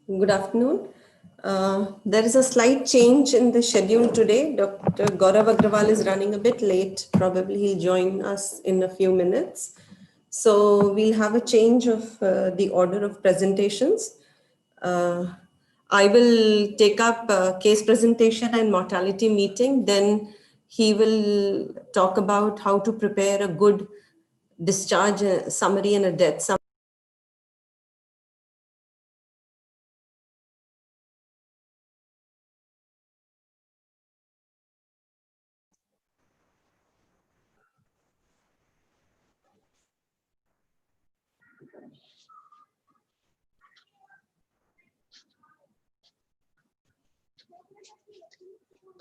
Good afternoon. There is a slight change in the schedule today. Dr. Gaurav Agrawal is running a bit late. Probably he'll join us in a few minutes. So we'll have a change of the order of presentations. I will take up case presentation and mortality meeting. Then he will talk about how to prepare a good discharge summary and a death summary.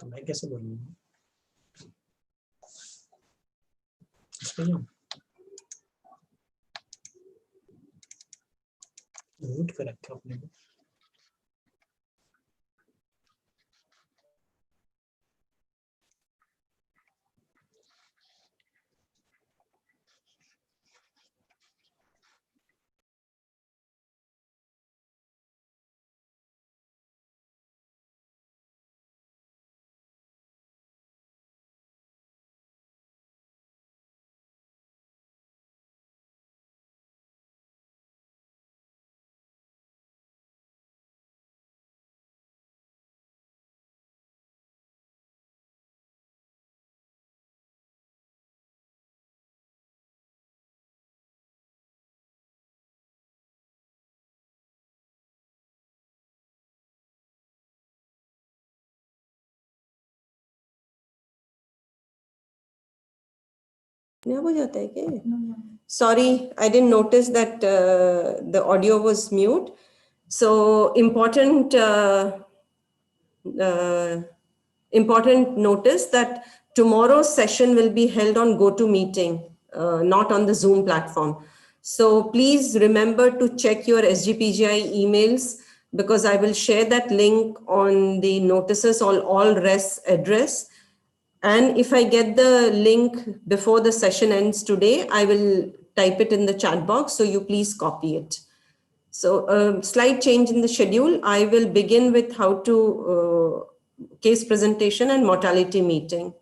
तो मैं कैसे बोलूँगा इस पे जाऊँ mute कर रखा अपने को Sorry, I didn't notice that the audio was mute. So important notice that tomorrow's session will be held on GoToMeeting, not on the Zoom platform. So please remember to check your SGPGI emails, because I will share that link on the notices on all res address. And if I get the link before the session ends today, I will type it in the chat box. So you please copy it. So a slight change in the schedule. I will begin with how to case presentation and mortality meeting.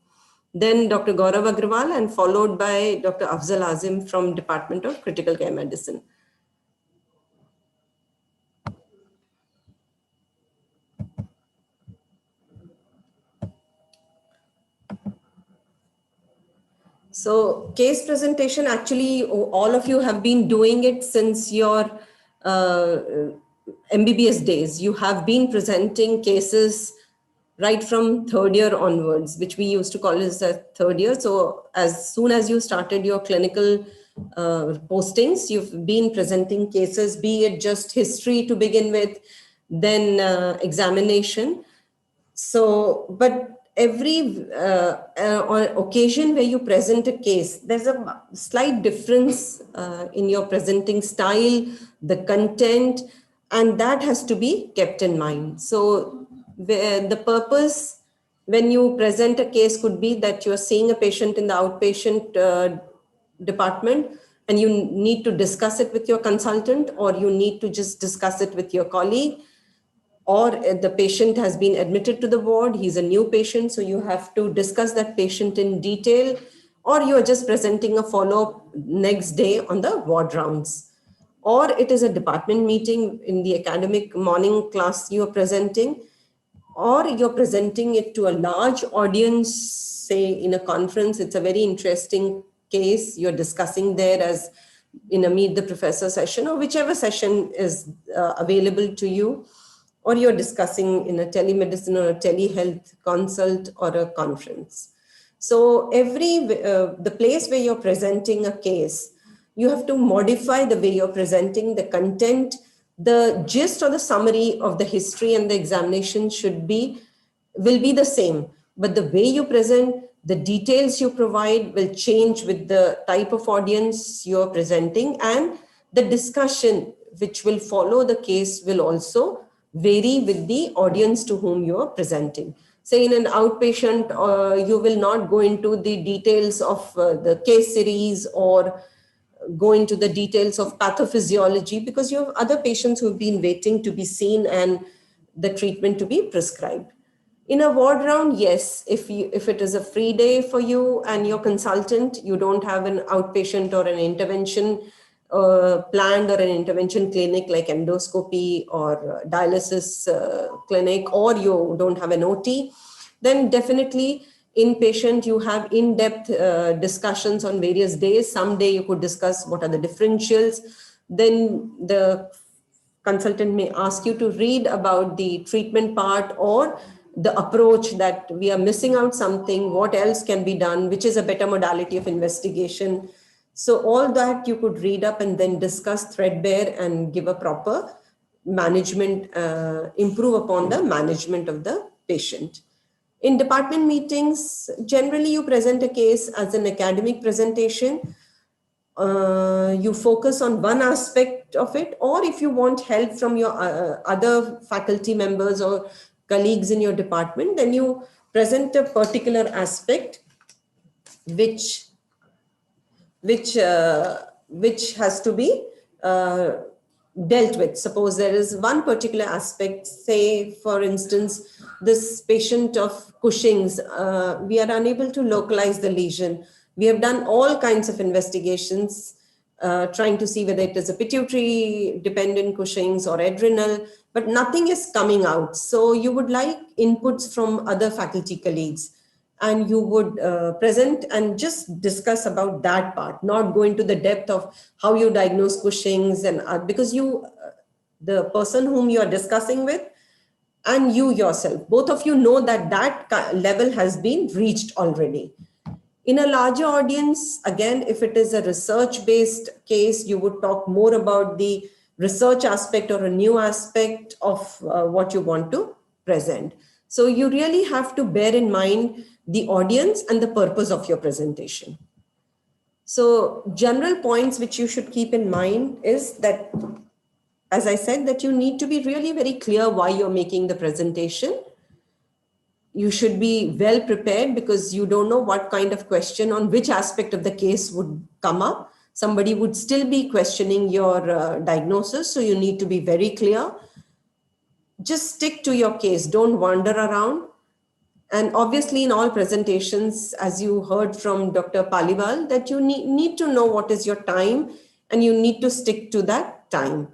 Then Dr. Gaurav Agrawal, and followed by Dr. Afzal Azim from Department of Critical Care Medicine. So case presentation, actually, all of you have been doing it since your MBBS days. You have been presenting cases right from third year onwards, which we used to call as a third year. So as soon as you started your clinical postings, you've been presenting cases, be it just history to begin with, then examination. So, but every occasion where you present a case, there's a slight difference in your presenting style, the content, and that has to be kept in mind. So the purpose when you present a case could be that you're seeing a patient in the outpatient department, and you need to discuss it with your consultant, or you need to just discuss it with your colleague, or the patient has been admitted to the ward, he's a new patient, so you have to discuss that patient in detail, or you're just presenting a follow-up next day on the ward rounds. Or it is a department meeting in the academic morning class you're presenting, or you're presenting it to a large audience, say in a conference. It's a very interesting case you're discussing there as in a Meet the Professor session, or whichever session is available to you, or you're discussing in a telemedicine or a telehealth consult or a conference. So the place where you're presenting a case, you have to modify the way you're presenting the content. The gist or the summary of the history and the examination will be the same, but the way you present, the details you provide will change with the type of audience you're presenting, and the discussion which will follow the case will also vary with the audience to whom you are presenting. Say in an outpatient, you will not go into the details of the case series or go into the details of pathophysiology because you have other patients who have been waiting to be seen and the treatment to be prescribed. In a ward round, yes, if it is a free day for you and your consultant, you don't have an outpatient or an intervention planned or an intervention clinic like endoscopy or dialysis clinic, or you don't have an OT, then definitely inpatient, you have in-depth discussions on various days. Someday you could discuss what are the differentials. Then the consultant may ask you to read about the treatment part or the approach that we are missing out something, what else can be done, which is a better modality of investigation. So all that you could read up and then discuss threadbare and give a proper management, improve upon the management of the patient. In department meetings, generally you present a case as an academic presentation. You focus on one aspect of it, or if you want help from your other faculty members or colleagues in your department, then you present a particular aspect which has to be dealt with. Suppose there is one particular aspect, say for instance, this patient of Cushing's, we are unable to localize the lesion. We have done all kinds of investigations trying to see whether it is a pituitary dependent Cushing's or adrenal, but nothing is coming out. So you would like inputs from other faculty colleagues, and you would present and just discuss about that part, not go into the depth of how you diagnose Cushing's, and because the person whom you are discussing with and you yourself, both of you know that that level has been reached already. In a larger audience, again, if it is a research-based case, you would talk more about the research aspect or a new aspect of what you want to present. So you really have to bear in mind the audience and the purpose of your presentation. So general points which you should keep in mind is that, as I said, that you need to be really very clear why you're making the presentation. You should be well prepared because you don't know what kind of question on which aspect of the case would come up. Somebody would still be questioning your diagnosis, so you need to be very clear. Just stick to your case, don't wander around. And obviously in all presentations, as you heard from Dr. Paliwal, that you need to know what is your time and you need to stick to that time.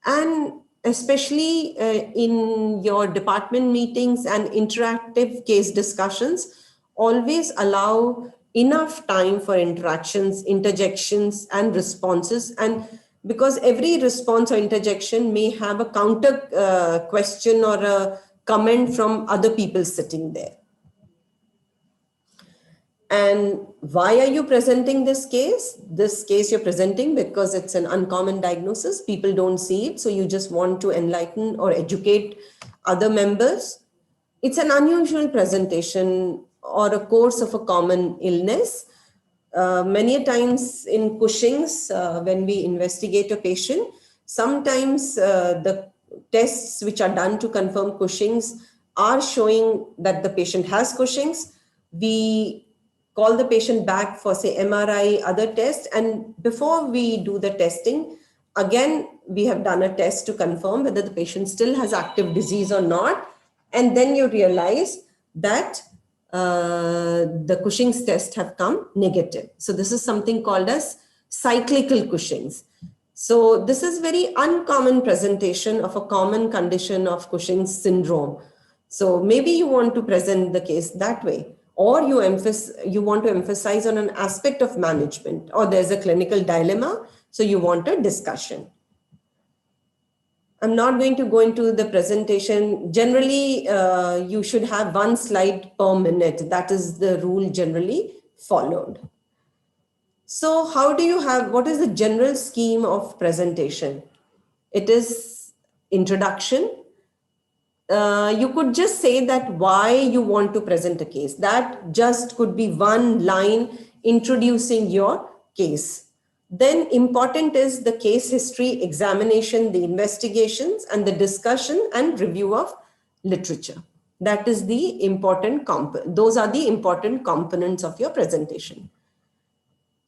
And especially in your department meetings and interactive case discussions, always allow enough time for interactions, interjections, and responses. And because every response or interjection may have a counter question or a comment from other people sitting there. And why are you presenting this case? This case you're presenting because it's an uncommon diagnosis. People don't see it. So you just want to enlighten or educate other members. It's an unusual presentation or a course of a common illness. Many a times in Cushing's, when we investigate a patient, sometimes the tests which are done to confirm Cushing's are showing that the patient has Cushing's. We call the patient back for, say, MRI, other tests. And before we do the testing, again, we have done a test to confirm whether the patient still has active disease or not. And then you realize that the Cushing's test have come negative. So this is something called as cyclical Cushing's. So this is very uncommon presentation of a common condition of Cushing's syndrome. So maybe you want to present the case that way, or you want to emphasize on an aspect of management, or there's a clinical dilemma, so you want a discussion. I'm not going to go into the presentation. Generally, you should have one slide per minute. That is the rule generally followed. So what is the general scheme of presentation? It is introduction. You could just say that why you want to present a case. That just could be one line introducing your case. Then important is the case history, examination, the investigations, and the discussion and review of literature. That is the important those are the important components of your presentation.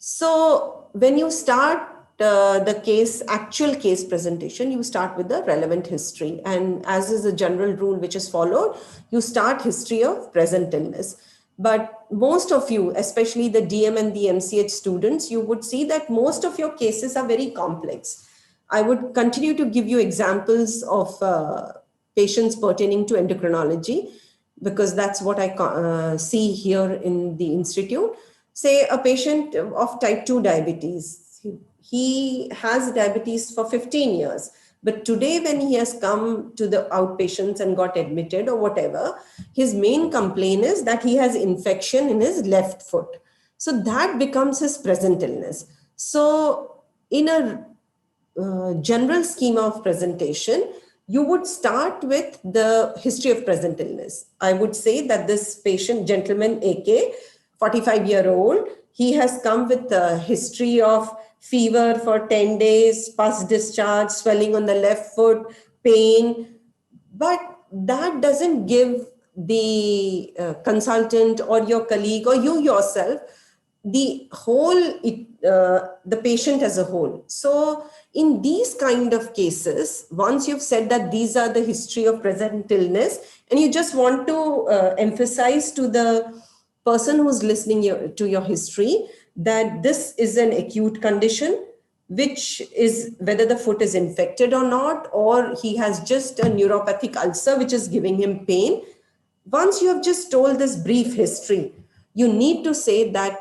So when you start the actual case presentation, you start with the relevant history. And as is a general rule which is followed, you start history of present illness. But most of you, especially the DM and the MCH students, you would see that most of your cases are very complex. I would continue to give you examples of patients pertaining to endocrinology, because that's what I see here in the institute. Say a patient of type 2 diabetes, he has diabetes for 15 years. But today, when he has come to the outpatients and got admitted or whatever, his main complaint is that he has infection in his left foot. So that becomes his present illness. So in a general schema of presentation, you would start with the history of present illness. I would say that this patient, gentleman AK, 45-year-old, he has come with a history of fever for 10 days, pus discharge, swelling on the left foot, pain. But that doesn't give the consultant or your colleague or you yourself the whole, the patient as a whole. So in these kind of cases, once you've said that these are the history of present illness, and you just want to emphasize to the person who's listening to your history that this is an acute condition, which is whether the foot is infected or not, or he has just a neuropathic ulcer which is giving him pain. Once you have just told this brief history, you need to say that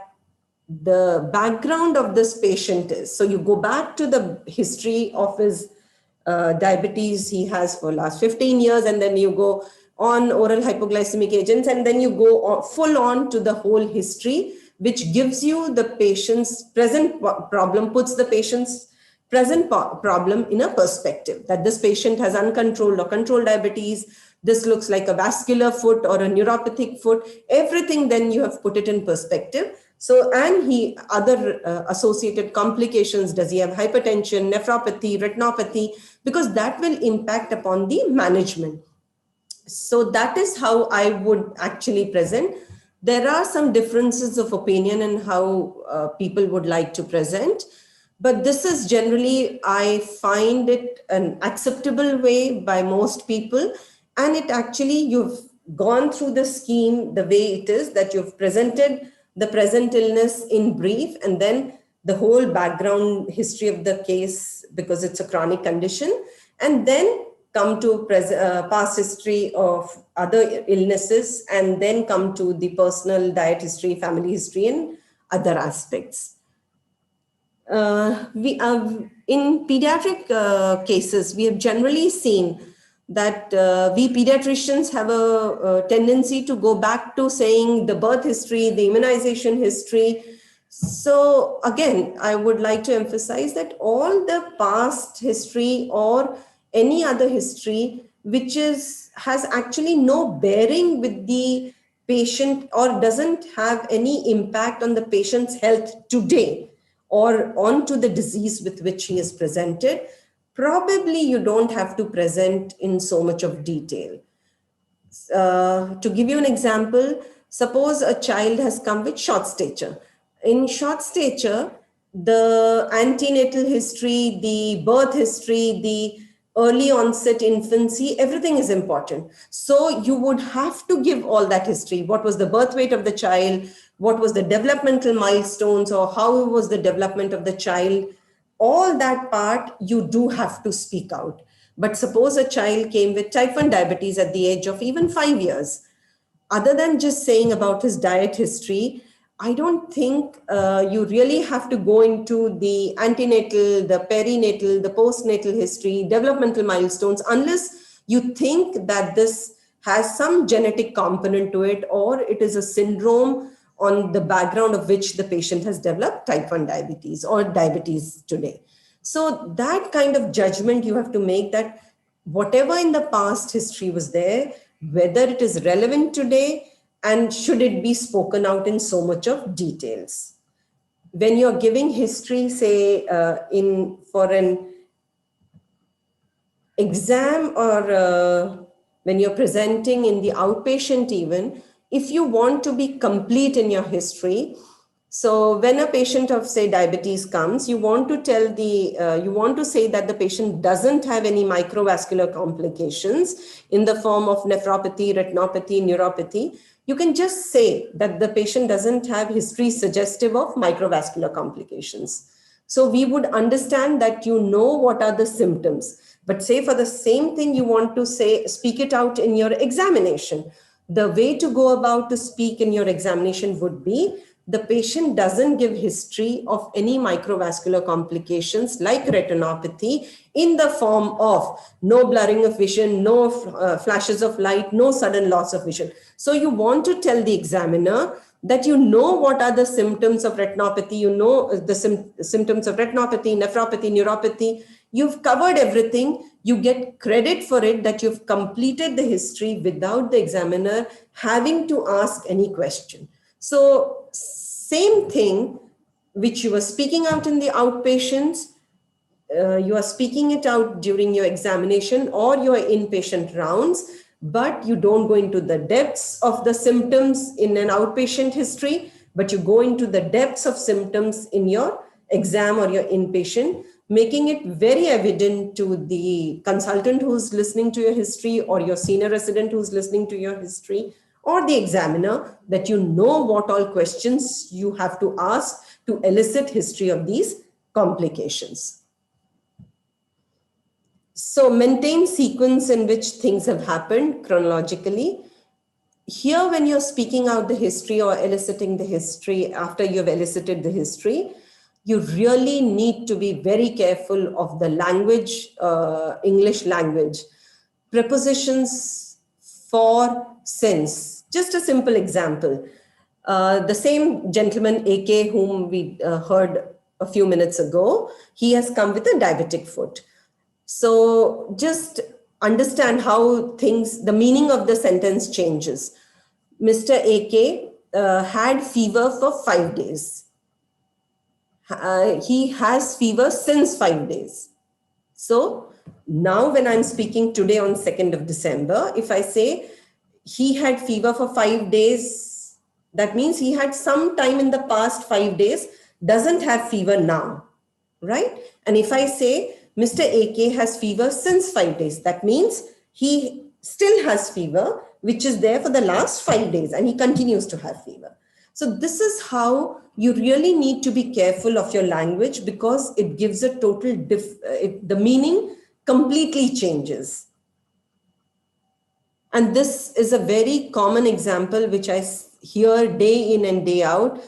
the background of this patient is. So you go back to the history of his diabetes he has for last 15 years, and then you go on oral hypoglycemic agents, and then you go full on to the whole history, which gives you the patient's present problem, puts the patient's present problem in a perspective, that this patient has uncontrolled or controlled diabetes. This looks like a vascular foot or a neuropathic foot. Everything, then you have put it in perspective. So, and he other associated complications, does he have hypertension, nephropathy, retinopathy, because that will impact upon the management. So that is how I would actually present. There are some differences of opinion in how people would like to present, but this is generally, I find it an acceptable way by most people. And it actually, you've gone through the scheme the way it is, that you've presented the present illness in brief, and then the whole background history of the case, because it's a chronic condition, and then come to past history of other illnesses, and then come to the personal diet history, family history, and other aspects. In pediatric cases, we have generally seen that we pediatricians have a tendency to go back to saying the birth history, the immunization history. So again, I would like to emphasize that all the past history or any other history which has actually no bearing with the patient or doesn't have any impact on the patient's health today or onto the disease with which he is presented, probably you don't have to present in so much of detail. To give you an example, suppose a child has come with short stature. In short stature, the antenatal history, the birth history, the early onset infancy, everything is important. So you would have to give all that history. What was the birth weight of the child? What was the developmental milestones, or how was the development of the child? All that part you do have to speak out. But suppose a child came with type 1 diabetes at the age of even 5 years. Other than just saying about his diet history, I don't think you really have to go into the antenatal, the perinatal, the postnatal history, developmental milestones, unless you think that this has some genetic component to it, or it is a syndrome on the background of which the patient has developed type 1 diabetes or diabetes today. So that kind of judgment you have to make, that whatever in the past history was there, whether it is relevant today, and should it be spoken out in so much of details. When you're giving history, say for an exam, or when you're presenting in the outpatient even, if you want to be complete in your history, So when a patient of, say, diabetes comes, you want to tell the, you want to say that the patient doesn't have any microvascular complications in the form of nephropathy, retinopathy, neuropathy. You can just say that the patient doesn't have history suggestive of microvascular complications. So we would understand that you know what are the symptoms. But say for the same thing, you want to say, speak it out in your examination. The way to go about to speak in your examination would be, the patient doesn't give history of any microvascular complications like retinopathy in the form of no blurring of vision, no flashes of light, no sudden loss of vision. So you want to tell the examiner that you know what are the symptoms of retinopathy, you know the symptoms of retinopathy, nephropathy, neuropathy. You've covered everything. You get credit for it, that you've completed the history without the examiner having to ask any question. So same thing which you were speaking out in the outpatients, you are speaking it out during your examination or your inpatient rounds, but you don't go into the depths of the symptoms in an outpatient history, but you go into the depths of symptoms in your exam or your inpatient, making it very evident to the consultant who's listening to your history, or your senior resident who's listening to your history, or the examiner, that you know what all questions you have to ask to elicit history of these complications. So maintain sequence in which things have happened chronologically. Here, when you're speaking out the history or eliciting the history, after you've elicited the history, you really need to be very careful of the language, English language. Prepositions, for, since. Just a simple example. The same gentleman, AK, whom we heard a few minutes ago, he has come with a diabetic foot. So just understand how things, the meaning of the sentence changes. Mr. AK had fever for 5 days. He has fever since 5 days. So now when I'm speaking today on 2nd of December, if I say he had fever for 5 days, that means he had some time in the past 5 days, doesn't have fever now, right? And if I say Mr. AK has fever since 5 days, that means he still has fever, which is there for the last 5 days, and he continues to have fever. So this is how you really need to be careful of your language, because it gives a total, the meaning completely changes. And this is a very common example, which I hear day in and day out.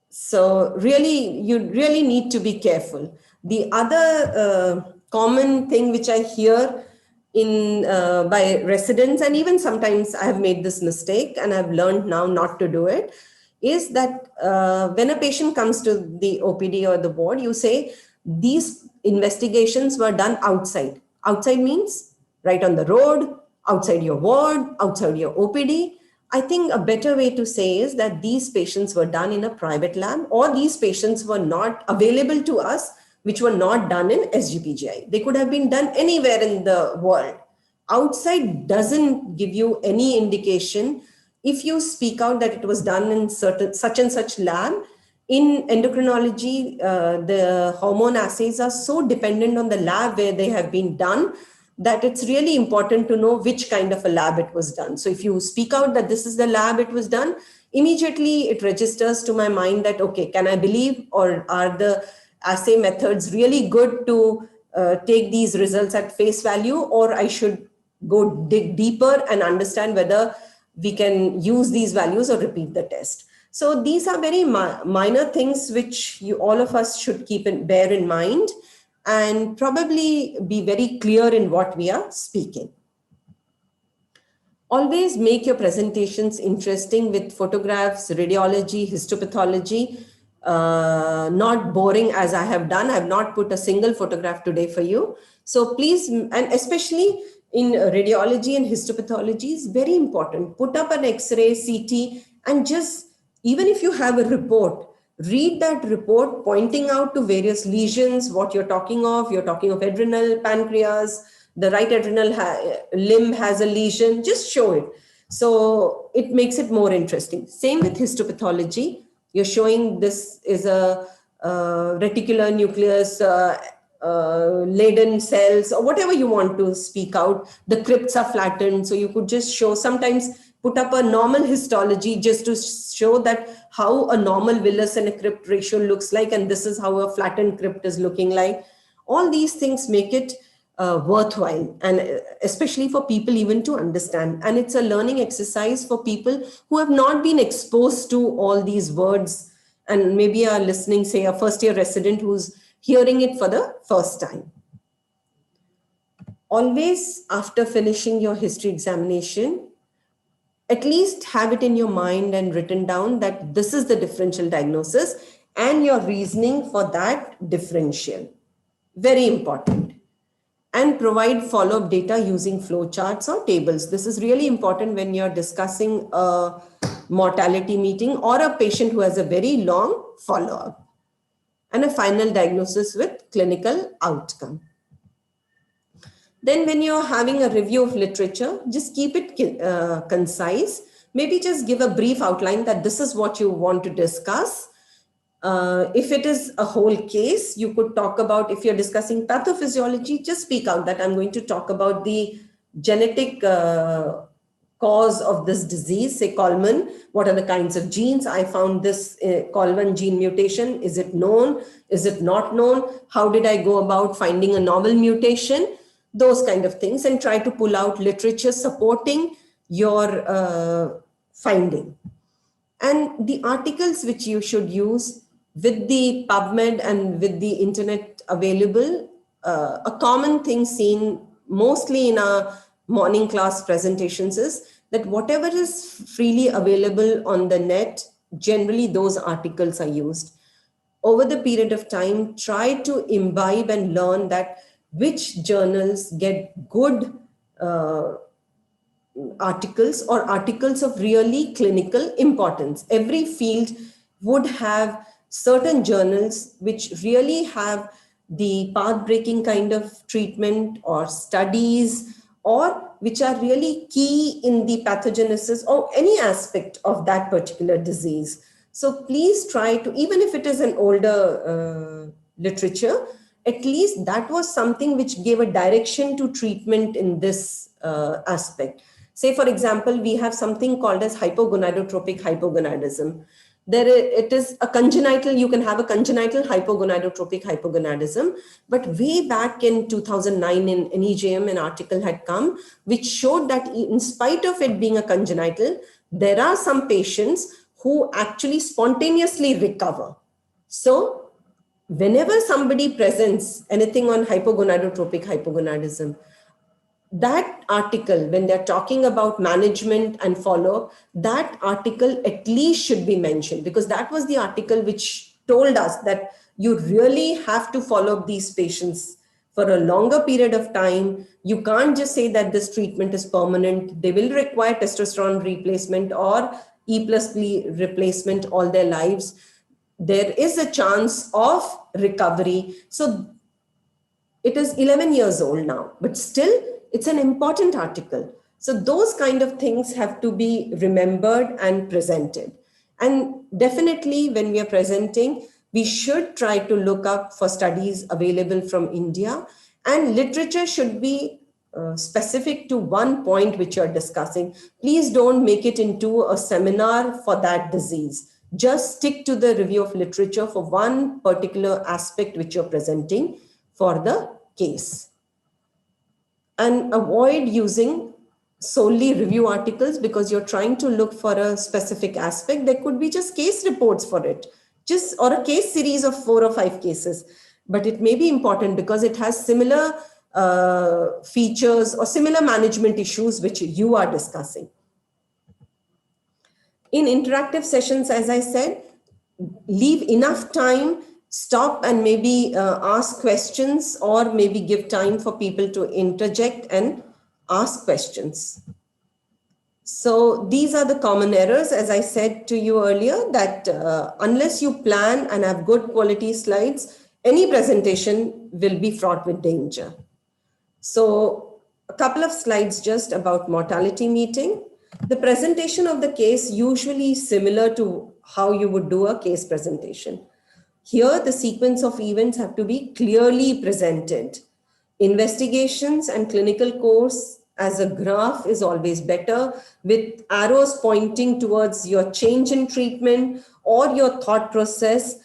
So really, you really need to be careful. The other common thing which I hear in by residents, and even sometimes I have made this mistake and I've learned now not to do it, is that when a patient comes to the OPD or the ward, you say, these investigations were done outside. Outside means right on the road, outside your ward, outside your OPD. I think a better way to say is that these patients were done in a private lab, or these patients were not available to us, which were not done in SGPGI. They could have been done anywhere in the world. Outside doesn't give you any indication. If you speak out that it was done in such and such lab, in endocrinology, the hormone assays are so dependent on the lab where they have been done, that it's really important to know which kind of a lab it was done. So if you speak out that this is the lab it was done, immediately it registers to my mind that, okay, can I believe, or are the assay methods really good to take these results at face value, or I should go dig deeper and understand whether we can use these values or repeat the test. So these are very minor things which all of us should bear in mind, and probably be very clear in what we are speaking. Always make your presentations interesting with photographs, radiology, histopathology, not boring as I have done. I have not put a single photograph today for you. So please, and especially in radiology and histopathology, is very important. Put up an X-ray, CT, and just, even if you have a report, read that report pointing out to various lesions, what you're talking of. You're talking of adrenal, pancreas, the right adrenal limb has a lesion, just show it. So it makes it more interesting. Same with histopathology. You're showing this is a reticular nucleus, laden cells, or whatever you want to speak out. The crypts are flattened. So you could just show, sometimes put up a normal histology just to show that how a normal villus and a crypt ratio looks like. And this is how a flattened crypt is looking like. All these things make it worthwhile, and especially for people even to understand. And it's a learning exercise for people who have not been exposed to all these words and maybe are listening, say a first year resident who's hearing it for the first time. Always after finishing your history examination, at least have it in your mind and written down that this is the differential diagnosis and your reasoning for that differential. Very important. And provide follow-up data using flowcharts or tables. This is really important when you're discussing a mortality meeting or a patient who has a very long follow-up. And a final diagnosis with clinical outcome. Then when you're having a review of literature, just keep it concise. Maybe just give a brief outline that this is what you want to discuss. If it is a whole case, you could talk about, if you're discussing pathophysiology, just speak out that I'm going to talk about the genetic cause of this disease, say Coleman. What are the kinds of genes? I found this Coleman gene mutation. Is it known? Is it not known? How did I go about finding a novel mutation? Those kind of things, and try to pull out literature supporting your finding. And the articles which you should use with the PubMed and with the internet available, a common thing seen mostly in our morning class presentations is that whatever is freely available on the net, generally those articles are used. Over the period of time, try to imbibe and learn that which journals get good articles or articles of really clinical importance. Every field would have certain journals which really have the path-breaking kind of treatment or studies, or which are really key in the pathogenesis or any aspect of that particular disease. So please try to, even if it is an older literature, at least that was something which gave a direction to treatment in this aspect. Say, for example, we have something called as hypogonadotropic hypogonadism. It is a congenital, you can have a congenital hypogonadotropic hypogonadism, but way back in 2009 in NEJM, an article had come which showed that in spite of it being a congenital, there are some patients who actually spontaneously recover. So whenever somebody presents anything on hypogonadotropic hypogonadism, that article, when they're talking about management and follow, that article at least should be mentioned, because that was the article which told us that you really have to follow up these patients for a longer period of time. You can't just say that this treatment is permanent. They will require testosterone replacement or E+P replacement all their lives. There is a chance of recovery. So it is 11 years old now, but still it's an important article. So those kind of things have to be remembered and presented. And definitely when we are presenting, we should try to look up for studies available from India, and literature should be specific to one point which you're discussing. Please don't make it into a seminar for that disease. Just stick to the review of literature for one particular aspect which you're presenting for the case. And avoid using solely review articles because you're trying to look for a specific aspect. There could be just case reports for it, or a case series of 4 or 5 cases. But it may be important because it has similar features or similar management issues which you are discussing. In interactive sessions, as I said, leave enough time, stop and maybe ask questions, or maybe give time for people to interject and ask questions. So these are the common errors, as I said to you earlier, that unless you plan and have good quality slides, any presentation will be fraught with danger. So a couple of slides just about mortality meeting. The presentation of the case usually similar to how you would do a case presentation. Here, the sequence of events have to be clearly presented. Investigations and clinical course as a graph is always better, with arrows pointing towards your change in treatment or your thought process.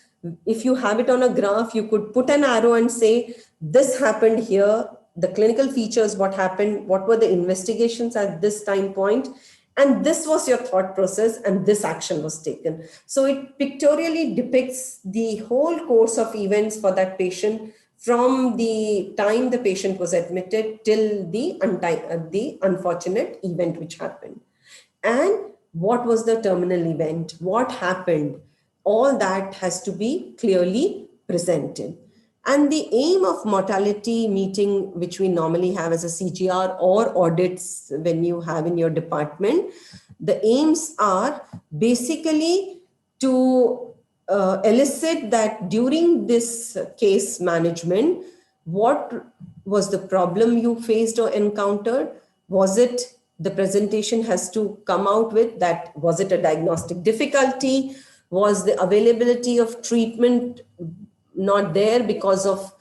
If you have it on a graph, you could put an arrow and say, this happened here, the clinical features, what happened, what were the investigations at this time point, and this was your thought process, and this action was taken. So it pictorially depicts the whole course of events for that patient from the time the patient was admitted till the unfortunate event which happened. And what was the terminal event? What happened? All that has to be clearly presented. And the aim of mortality meeting, which we normally have as a CGR or audits when you have in your department, the aims are basically to elicit that during this case management, what was the problem you faced or encountered? Was it the presentation has to come out with that? Was it a diagnostic difficulty? Was the availability of treatment not there because of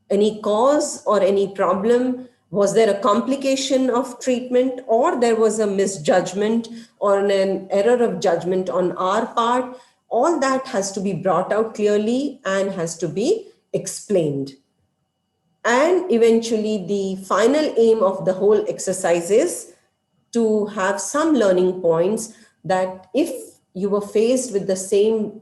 any cause or any problem? Was there a complication of treatment, or there was a misjudgment or an error of judgment on our part? All that has to be brought out clearly and has to be explained. And eventually, the final aim of the whole exercise is to have some learning points that if you were faced with the same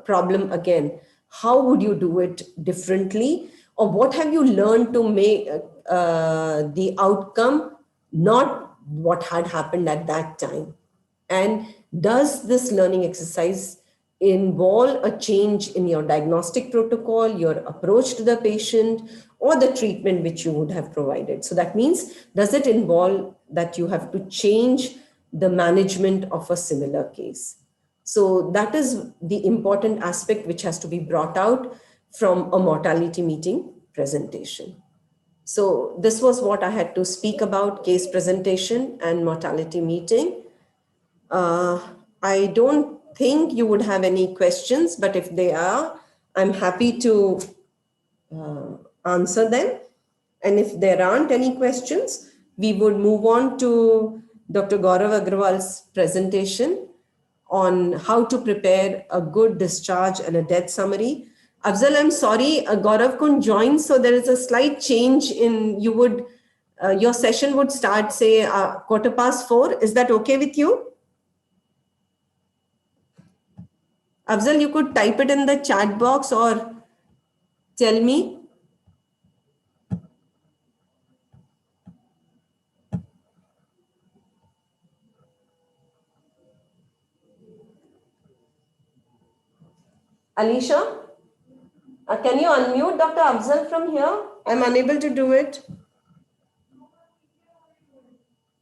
problem again, how would you do it differently? Or what have you learned to make the outcome not what had happened at that time? And does this learning exercise involve a change in your diagnostic protocol, your approach to the patient, or the treatment which you would have provided? So that means, does it involve that you have to change the management of a similar case? So that is the important aspect which has to be brought out from a mortality meeting presentation. So this was what I had to speak about case presentation and mortality meeting. I don't think you would have any questions, but if they are, I'm happy to answer them. And if there aren't any questions, we would move on to Dr. Gaurav Agrawal's presentation on how to prepare a good discharge and a death summary. Afzal, I'm sorry, Gaurav couldn't join, so there is a slight change in your session would start, say, 4:15. Is that okay with you? Afzal, you could type it in the chat box or tell me. Alicia, can you unmute Dr. Afzal from here? I'm unable to do it.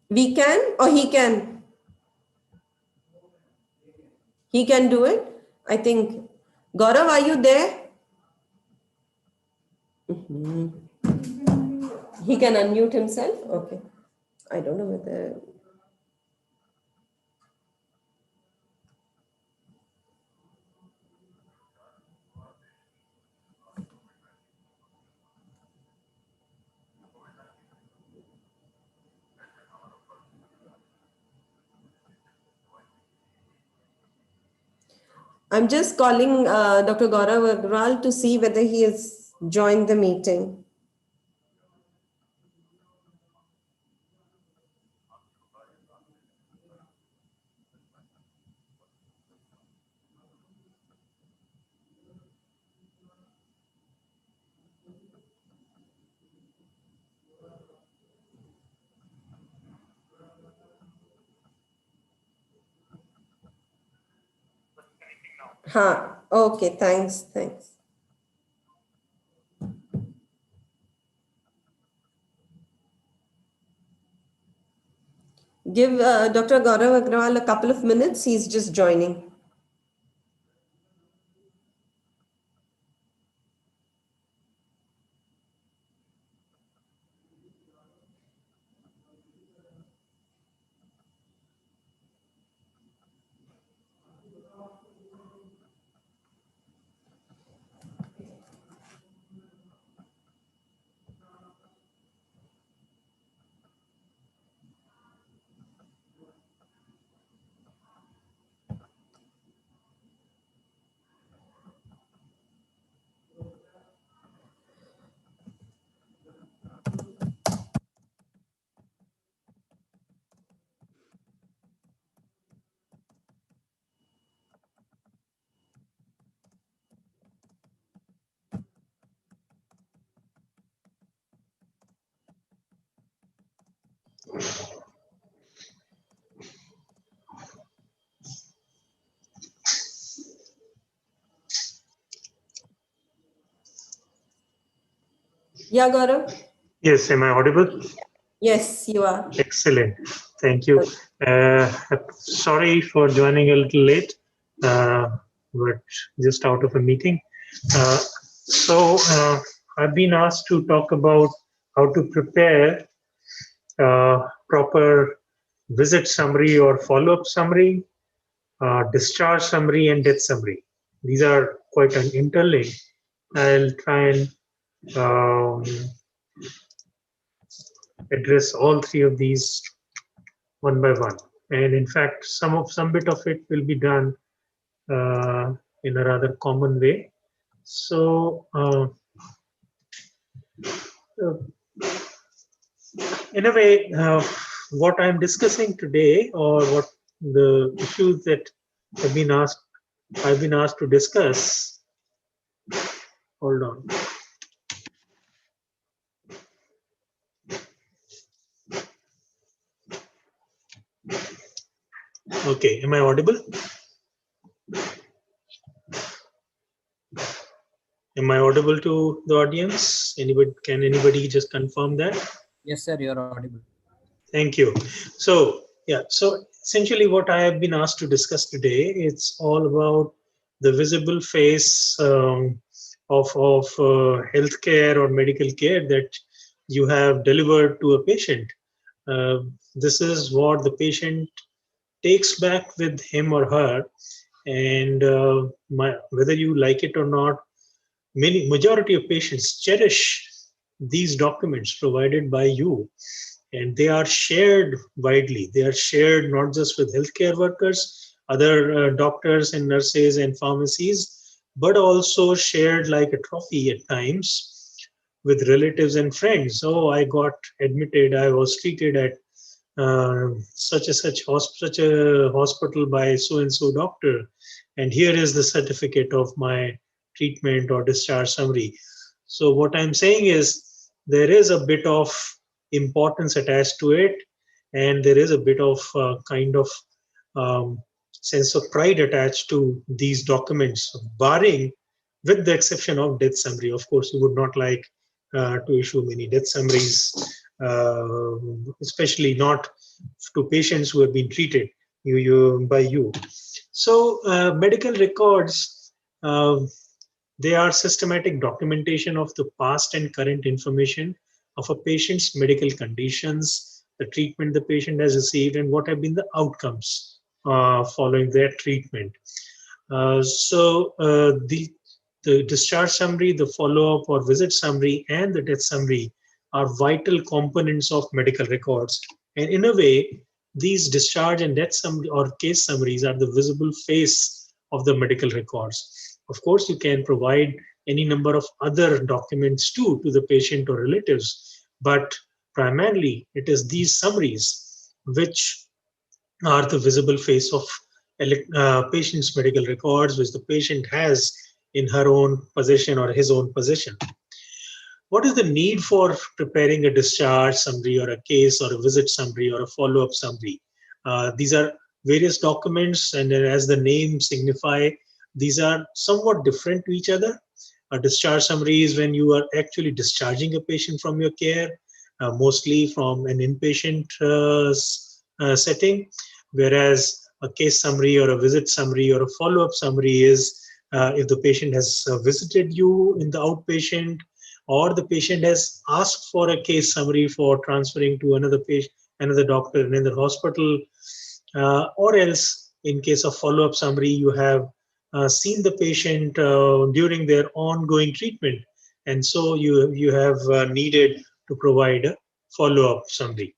We can, or he can? He can do it. I think. Gaurav, are you there? He can unmute himself. Okay. I don't know whether. I'm just calling Dr. Gaurav Agrawal to see whether he has joined the meeting. Okay, thanks. Give Dr. Gaurav Agrawal a couple of minutes. He's just joining. Yeah, Gaurav? Yes, am I audible? Yes, you are. Excellent. Thank you. Sorry for joining a little late, but just out of a meeting. So I've been asked to talk about how to prepare proper visit summary or follow-up summary, discharge summary, and death summary. These are quite an interlinked. I'll try and um, address all three of these one by one. And in fact, some bit of it will be done in a rather common way. So uh, in a way, what I'm discussing today, or what the issues that have been asked, I've been asked to discuss. Hold on. Okay, am I audible? Am I audible to the audience? Can anybody just confirm that? Yes, sir, you're audible. Thank you. So yeah, so essentially what I have been asked to discuss today, it's all about the visible face of healthcare or medical care that you have delivered to a patient. This is what the patient takes back with him or her, and whether you like it or not, majority of patients cherish these documents provided by you, and they are shared widely. They are shared not just with healthcare workers, other doctors and nurses and pharmacies, but also shared like a trophy at times with relatives and friends. Oh, I got admitted, I was treated at such a hospital by so and so doctor, and here is the certificate of my treatment or discharge summary. So what I'm saying is there is a bit of importance attached to it, and there is a bit of kind of um, sense of pride attached to these documents, barring with the exception of death summary. Of course, you would not like to issue many death summaries, uh, especially not to patients who have been treated by you. So medical records, they are systematic documentation of the past and current information of a patient's medical conditions, the treatment the patient has received, and what have been the outcomes following their treatment. The discharge summary, the follow-up or visit summary, and the death summary are vital components of medical records. And in a way, these discharge and death summary or case summaries are the visible face of the medical records. Of course, you can provide any number of other documents too to the patient or relatives, but primarily it is these summaries which are the visible face of patient's medical records, which the patient has in her own possession or his own possession. What is the need for preparing a discharge summary or a case or a visit summary or a follow-up summary? These are various documents, and as the name signify, these are somewhat different to each other. A discharge summary is when you are actually discharging a patient from your care, mostly from an inpatient setting, whereas a case summary or a visit summary or a follow-up summary is if the patient has visited you in the outpatient, or the patient has asked for a case summary for transferring to another patient, another doctor in another hospital, or else in case of follow-up summary, you have seen the patient during their ongoing treatment, and so you have needed to provide a follow-up summary.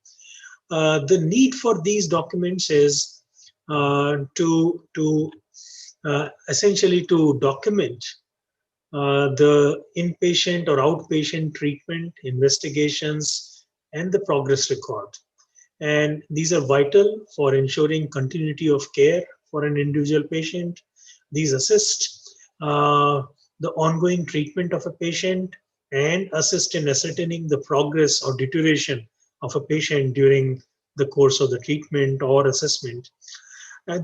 The need for these documents is to essentially to document the inpatient or outpatient treatment, investigations, and the progress record. And these are vital for ensuring continuity of care for an individual patient. These assist the ongoing treatment of a patient and assist in ascertaining the progress or deterioration of a patient during the course of the treatment or assessment.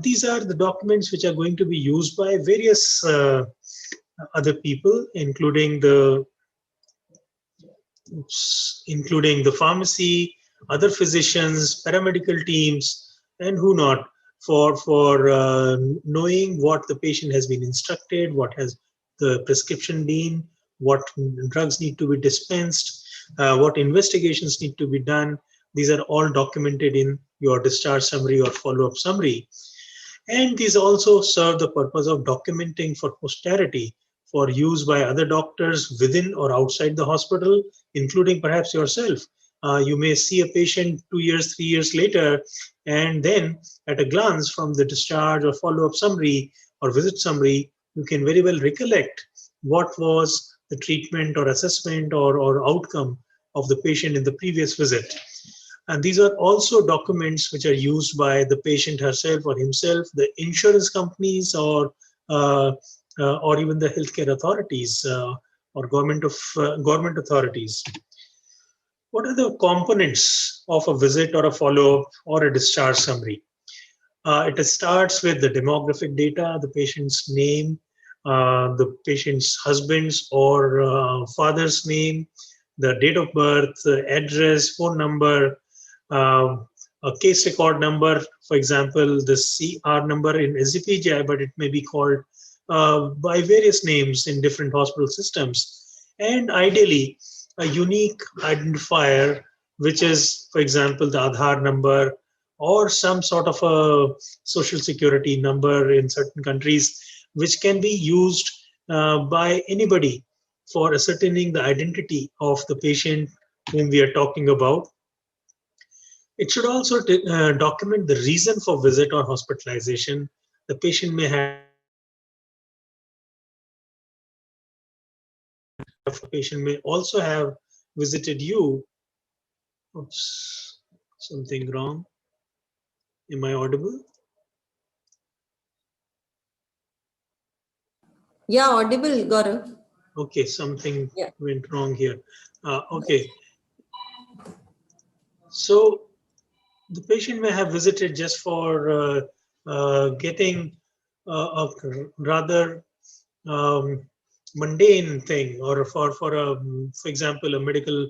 These are the documents which are going to be used by various other people, including the pharmacy, other physicians, paramedical teams, and who not, for knowing what the patient has been instructed, what has the prescription been, what drugs need to be dispensed, what investigations need to be done. These are all documented in your discharge summary or follow-up summary. And these also serve the purpose of documenting for posterity, for use by other doctors within or outside the hospital, including perhaps yourself. You may see a patient 2 years, 3 years later, and then at a glance from the discharge or follow-up summary or visit summary, you can very well recollect what was the treatment or assessment or outcome of the patient in the previous visit. And these are also documents which are used by the patient herself or himself, the insurance companies, or even the healthcare authorities or government authorities. What are the components of a visit or a follow-up or a discharge summary? It starts with the demographic data, the patient's name, the patient's husband's or father's name, the date of birth, address, phone number, a case record number, for example, the CR number in SGPGI, but it may be called by various names in different hospital systems. And ideally, a unique identifier, which is, for example, the Aadhaar number or some sort of a social security number in certain countries, which can be used by anybody for ascertaining the identity of the patient whom we are talking about. It should also document the reason for visit or hospitalization. The patient may have also have visited you. Oops, something wrong. Am I audible? Yeah, audible, Gaurav. Okay, something went wrong here. Okay. So the patient may have visited just for getting a rather mundane thing, or for example, a medical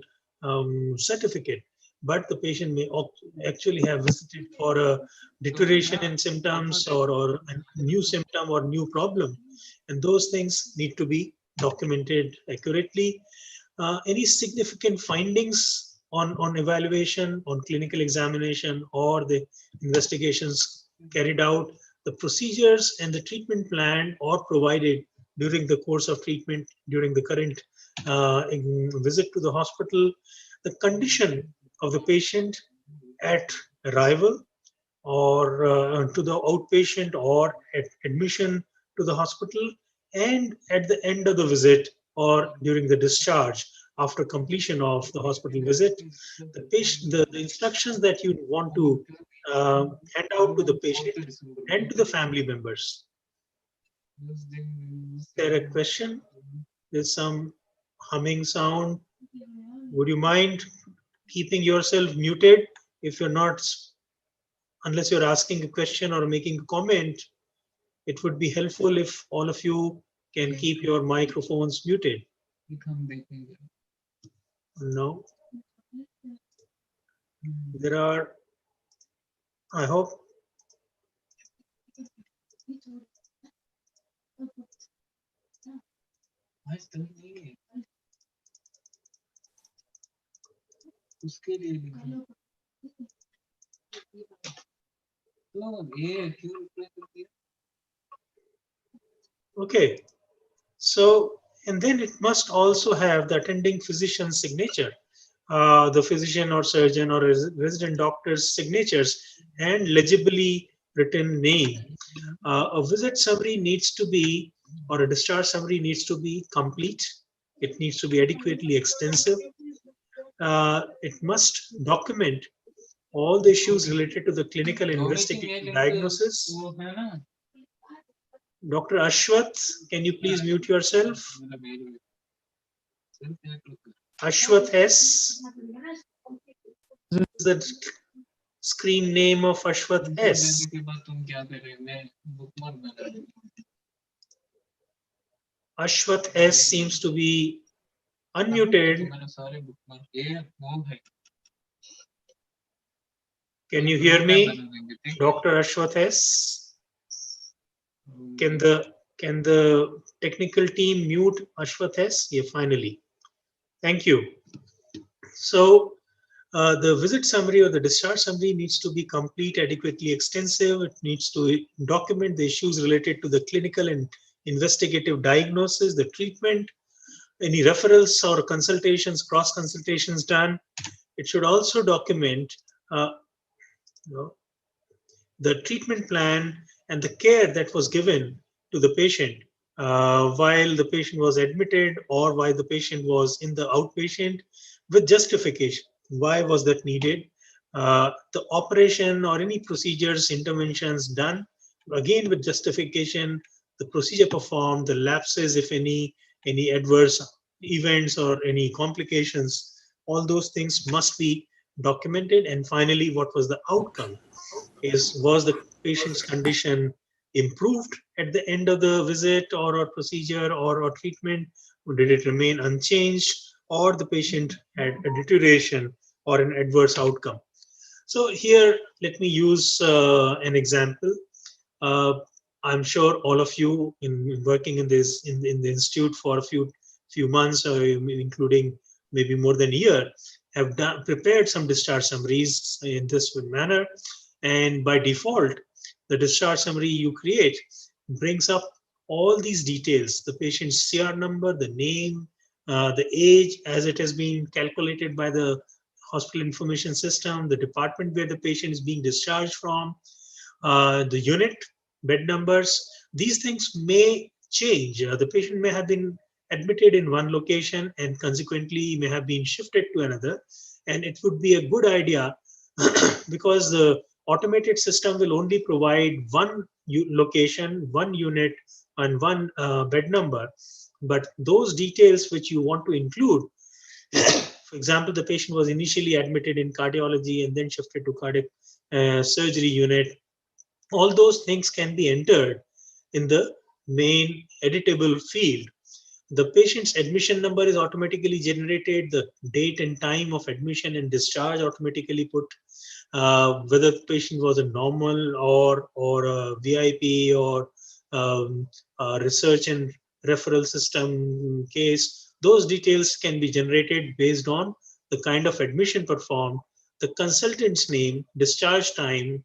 certificate. But the patient may actually have visited for a deterioration in symptoms or a new symptom or new problem. And those things need to be documented accurately. Any significant findings on evaluation, on clinical examination, or the investigations carried out, the procedures and the treatment plan are provided during the course of treatment, during the current visit to the hospital, the condition of the patient at arrival, or to the outpatient, or at admission to the hospital, and at the end of the visit or during the discharge after completion of the hospital visit. The patient, the instructions that you want to hand out to the patient and to the family members. Is there a question? There's some humming sound. Would you mind keeping yourself muted if you're not, unless you're asking a question or making a comment? It would be helpful if all of you can keep your microphones muted. No. There are, I hope. Okay. So, and then it must also have the attending physician's signature, the physician or surgeon or resident doctor's signatures, and legibly written name. A visit summary needs to be, or a discharge summary needs to be complete. It needs to be adequately extensive. It must document all the issues related to the clinical investigative diagnosis. Dr. Ashwath, can you please mute yourself? Ashwath S. This is the screen name of Ashwath S. Ashwath S seems to be unmuted. Can you hear me, Dr. Ashwath S? Can the technical team mute Ashwath S? Yeah, finally. Thank you. So the visit summary or the discharge summary needs to be complete, adequately extensive. It needs to document the issues related to the clinical and investigative diagnosis, the treatment, any referrals or consultations, cross consultations done. It should also document uh, you know, the treatment plan and the care that was given to the patient while the patient was admitted or while the patient was in the outpatient, with justification. Why was that needed? The operation or any procedures, interventions done, again with justification, the procedure performed, the lapses, if any adverse events or any complications, all those things must be documented. And finally, what was the outcome? Was the patient's condition improved at the end of the visit or procedure or treatment? Or did it remain unchanged, or the patient had a deterioration or an adverse outcome? So here, let me use an example. I'm sure all of you in working in this in the institute for a few months, or including maybe more than a year, have prepared some discharge summaries in this manner. And by default, the discharge summary you create brings up all these details: the patient's CR number, the name, the age as it has been calculated by the hospital information system, the department where the patient is being discharged from, the unit, bed numbers. These things may change. The patient may have been admitted in one location and consequently may have been shifted to another. And it would be a good idea because the automated system will only provide one location, one unit, and one bed number. But those details which you want to include, for example, the patient was initially admitted in cardiology and then shifted to cardiac surgery unit, all those things can be entered in the main editable field. The patient's admission number is automatically generated, the date and time of admission and discharge automatically put, whether the patient was a normal or a VIP or a research and referral system case. Those details can be generated based on the kind of admission performed, the consultant's name, discharge time,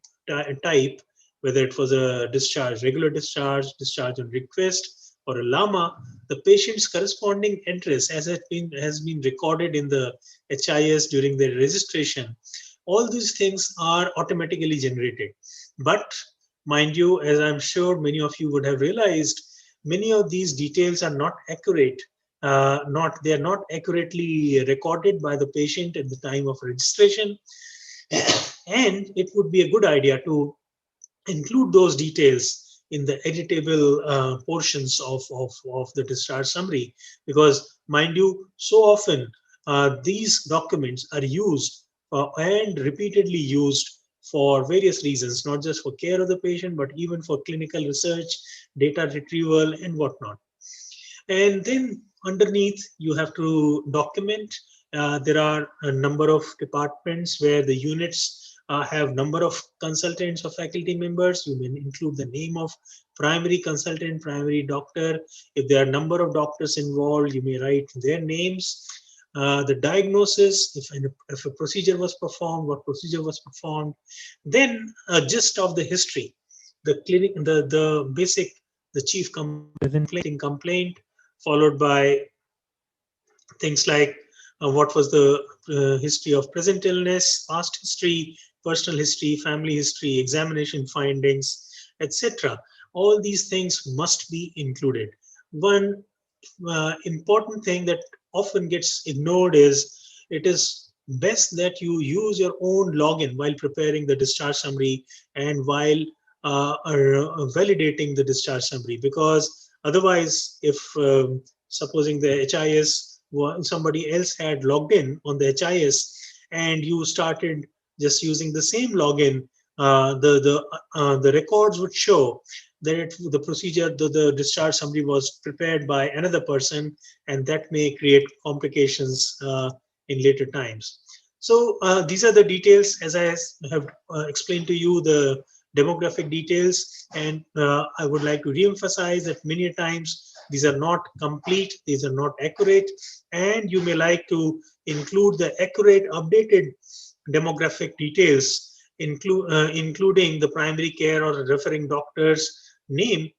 type, whether it was a discharge, regular discharge, discharge on request, or a LAMA, the patient's corresponding address as has been recorded in the HIS during their registration. All these things are automatically generated. But mind you, as I'm sure many of you would have realized, many of these details are not accurate. They are not accurately recorded by the patient at the time of registration. And it would be a good idea to include those details in the editable portions of the discharge summary, because mind you, so often these documents are used and repeatedly used for various reasons, not just for care of the patient, but even for clinical research, data retrieval, and whatnot. And then underneath, you have to document. There are a number of departments where the units have number of consultants or faculty members. You may include the name of primary consultant, primary doctor. If there are a number of doctors involved, you may write their names. The diagnosis, if a procedure was performed, what procedure was performed. Then a gist of the history, the clinic, the basic, the chief complaint, followed by things like what was the history of present illness, past history, personal history, family history, examination findings, etc. All these things must be included. One important thing that often gets ignored is it is best that you use your own login while preparing the discharge summary and while validating the discharge summary, because otherwise, if supposing the HIS, somebody else had logged in on the HIS and you started just using the same login, the records would show that the procedure, the discharge summary was prepared by another person, and that may create complications in later times. So these are the details, as I have explained to you, the demographic details, and I would like to re-emphasize that many times these are not complete, these are not accurate, and you may like to include the accurate, updated demographic details, including the primary care or referring doctor's name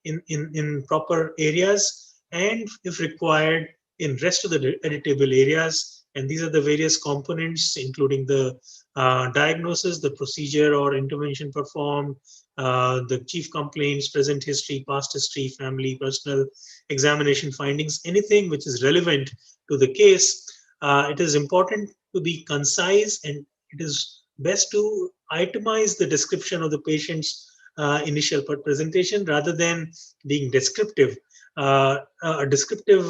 in proper areas, and if required, in rest of the editable areas. And these are the various components, including the diagnosis, the procedure or intervention performed, the chief complaints, present history, past history, family, personal, examination findings, anything which is relevant to the case. It is important to be concise, and it is best to itemize the description of the patient's initial presentation rather than being descriptive. A descriptive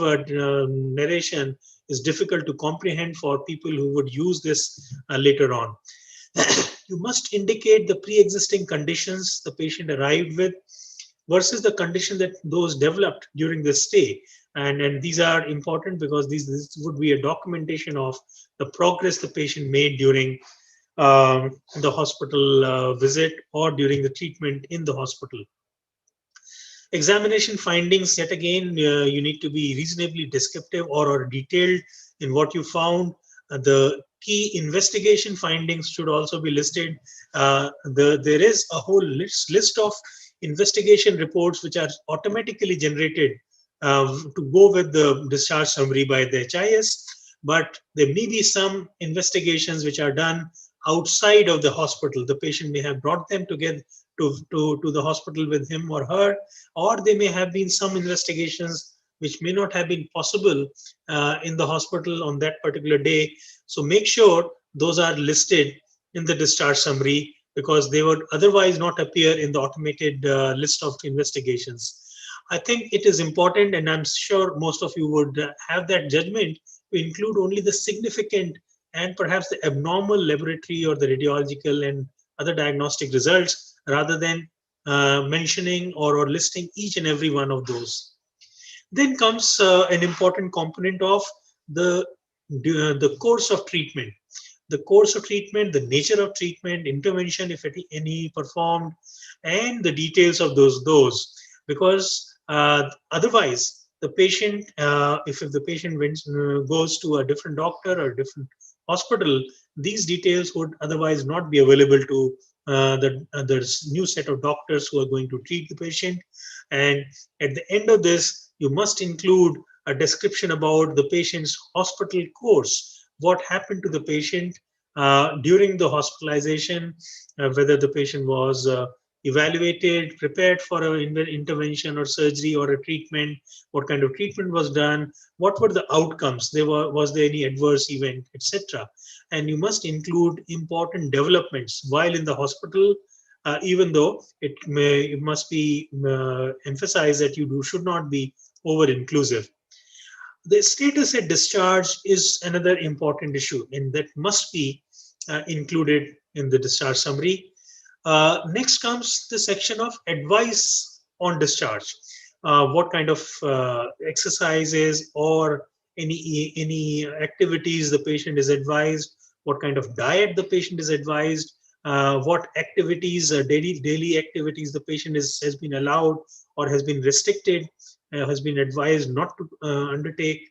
narration is difficult to comprehend for people who would use this later on. You must indicate the pre-existing conditions the patient arrived with versus the condition that those developed during the stay. And these are important because this would be a documentation of the progress the patient made during the hospital visit or during the treatment in the hospital. Examination findings, yet again, you need to be reasonably descriptive or detailed in what you found. The key investigation findings should also be listed. There is a whole list of investigation reports which are automatically generated to go with the discharge summary by the HIS, but there may be some investigations which are done outside of the hospital. The patient may have brought them together to the hospital with him or her, or there may have been some investigations which may not have been possible in the hospital on that particular day. So make sure those are listed in the discharge summary, because they would otherwise not appear in the automated list of investigations. I think it is important, and I'm sure most of you would have that judgment, to include only the significant and perhaps the abnormal laboratory or the radiological and other diagnostic results, rather than mentioning or listing each and every one of those. Then comes an important component of the course of treatment. The course of treatment, the nature of treatment, intervention, if any performed, and the details of those. Because otherwise, the patient, if the patient goes to a different doctor or different hospital, these details would otherwise not be available to the new set of doctors who are going to treat the patient. And at the end of this, you must include a description about the patient's hospital course, what happened to the patient during the hospitalization, whether the patient was evaluated, prepared for an intervention or surgery or a treatment, what kind of treatment was done, what were the outcomes, was there any adverse event, etc. And you must include important developments while in the hospital, even though it must be emphasized that you should not be over-inclusive. The status at discharge is another important issue, and that must be included in the discharge summary. Next comes the section of advice on discharge. What kind of exercises or any activities the patient is advised, what kind of diet the patient is advised, what activities, daily activities the patient has been allowed or has been restricted, has been advised not to undertake,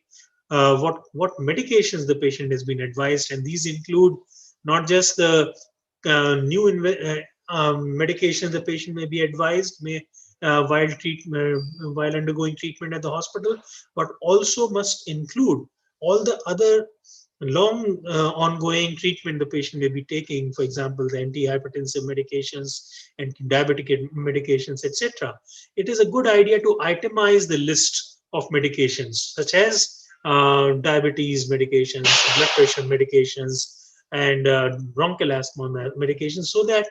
what medications the patient has been advised. And these include not just the new medication the patient may be advised while undergoing treatment at the hospital, but also must include all the other long ongoing treatment the patient may be taking, for example, the antihypertensive medications, anti-diabetic medications, etc. It is a good idea to itemize the list of medications, such as diabetes medications, blood pressure medications, and bronchial asthma medications, so that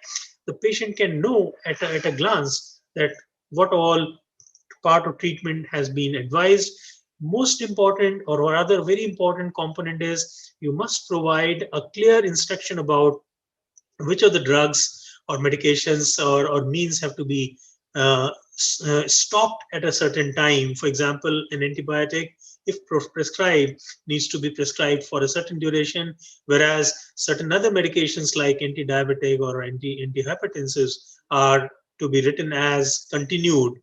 the patient can know at a glance that what all part of treatment has been advised. most important, or rather very important component is you must provide a clear instruction about which of the drugs or medications or means have to be stopped at a certain time. For example, an antibiotic, if prescribed, needs to be prescribed for a certain duration, whereas certain other medications like anti-diabetic or antihypertensives are to be written as continued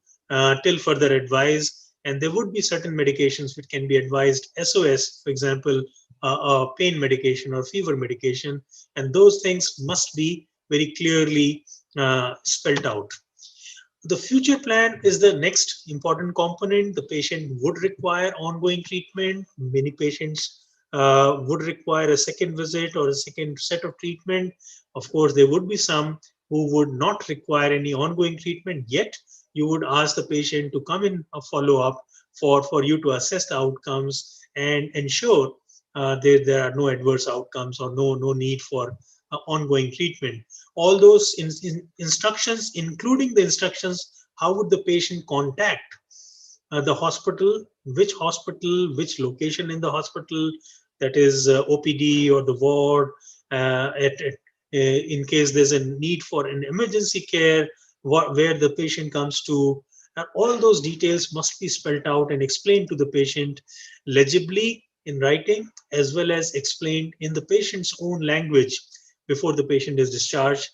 till further advice. And there would be certain medications which can be advised SOS, for example, a pain medication or fever medication, and those things must be very clearly spelled out. The future plan is the next important component. The patient would require ongoing treatment. Many patients would require a second visit or a second set of treatment. Of course, there would be some who would not require any ongoing treatment, yet you would ask the patient to come in a follow-up for you to assess the outcomes and ensure there are no adverse outcomes or no need for ongoing treatment. All those instructions, including the instructions, how would the patient contact the hospital, which location in the hospital, that is OPD or the ward, in case there's a need for an emergency care, where the patient comes to. All those details must be spelled out and explained to the patient legibly in writing, as well as explained in the patient's own language before the patient is discharged.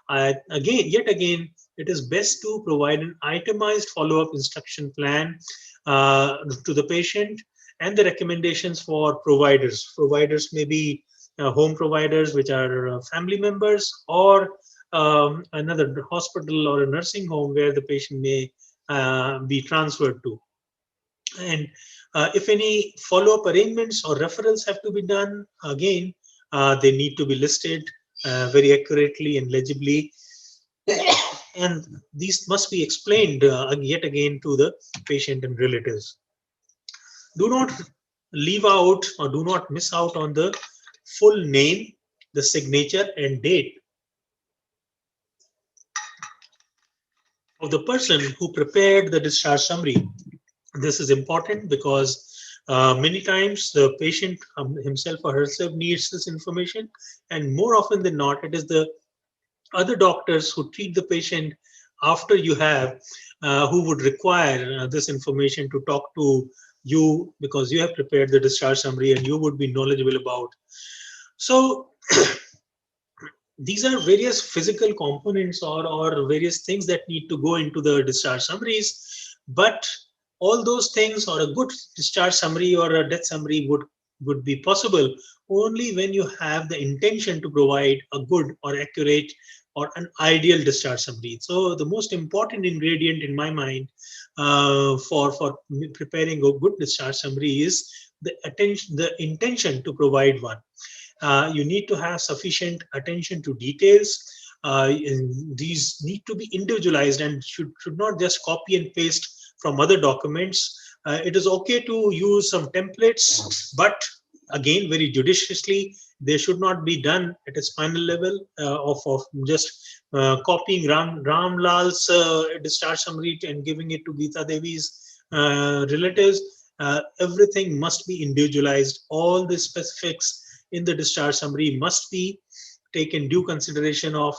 Yet again, it is best to provide an itemized follow-up instruction plan to the patient, and the recommendations for providers. Providers may be home providers, which are family members, or another hospital or a nursing home where the patient may be transferred to. And if any follow-up arrangements or referrals have to be done, again, they need to be listed very accurately and legibly. And these must be explained yet again to the patient and relatives. Do not leave out or do not miss out on the full name, the signature and date of the person who prepared the discharge summary. This is important because many times the patient himself or herself needs this information, and more often than not, it is the other doctors who treat the patient after you have who would require this information to talk to you, because you have prepared the discharge summary and you would be knowledgeable about. So these are various physical components or various things that need to go into the discharge summaries, but all those things, or a good discharge summary or a death summary, would be possible only when you have the intention to provide a good or accurate or an ideal discharge summary. So the most important ingredient in my mind for preparing a good discharge summary is the intention to provide one. You need to have sufficient attention to details. These need to be individualized and should not just copy and paste from other documents. It is okay to use some templates, but again, very judiciously. They should not be done at a spinal level of just copying Ram Lal's discharge summary and giving it to Geeta Devi's relatives. Everything must be individualized. All the specifics in the discharge summary must be taken due consideration of,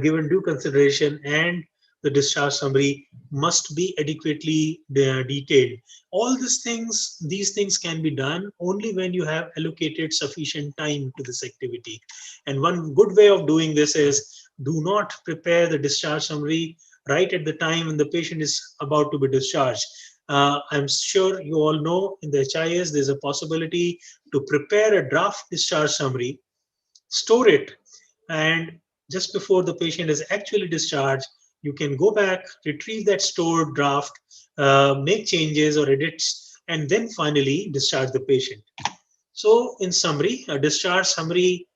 given due consideration, and the discharge summary must be adequately detailed. All these things can be done only when you have allocated sufficient time to this activity. And one good way of doing this is, do not prepare the discharge summary right at the time when the patient is about to be discharged. I'm sure you all know in the HIS there's a possibility to prepare a draft discharge summary, store it, and just before the patient is actually discharged, you can go back, retrieve that stored draft, make changes or edits, and then finally discharge the patient. So in summary, a discharge summary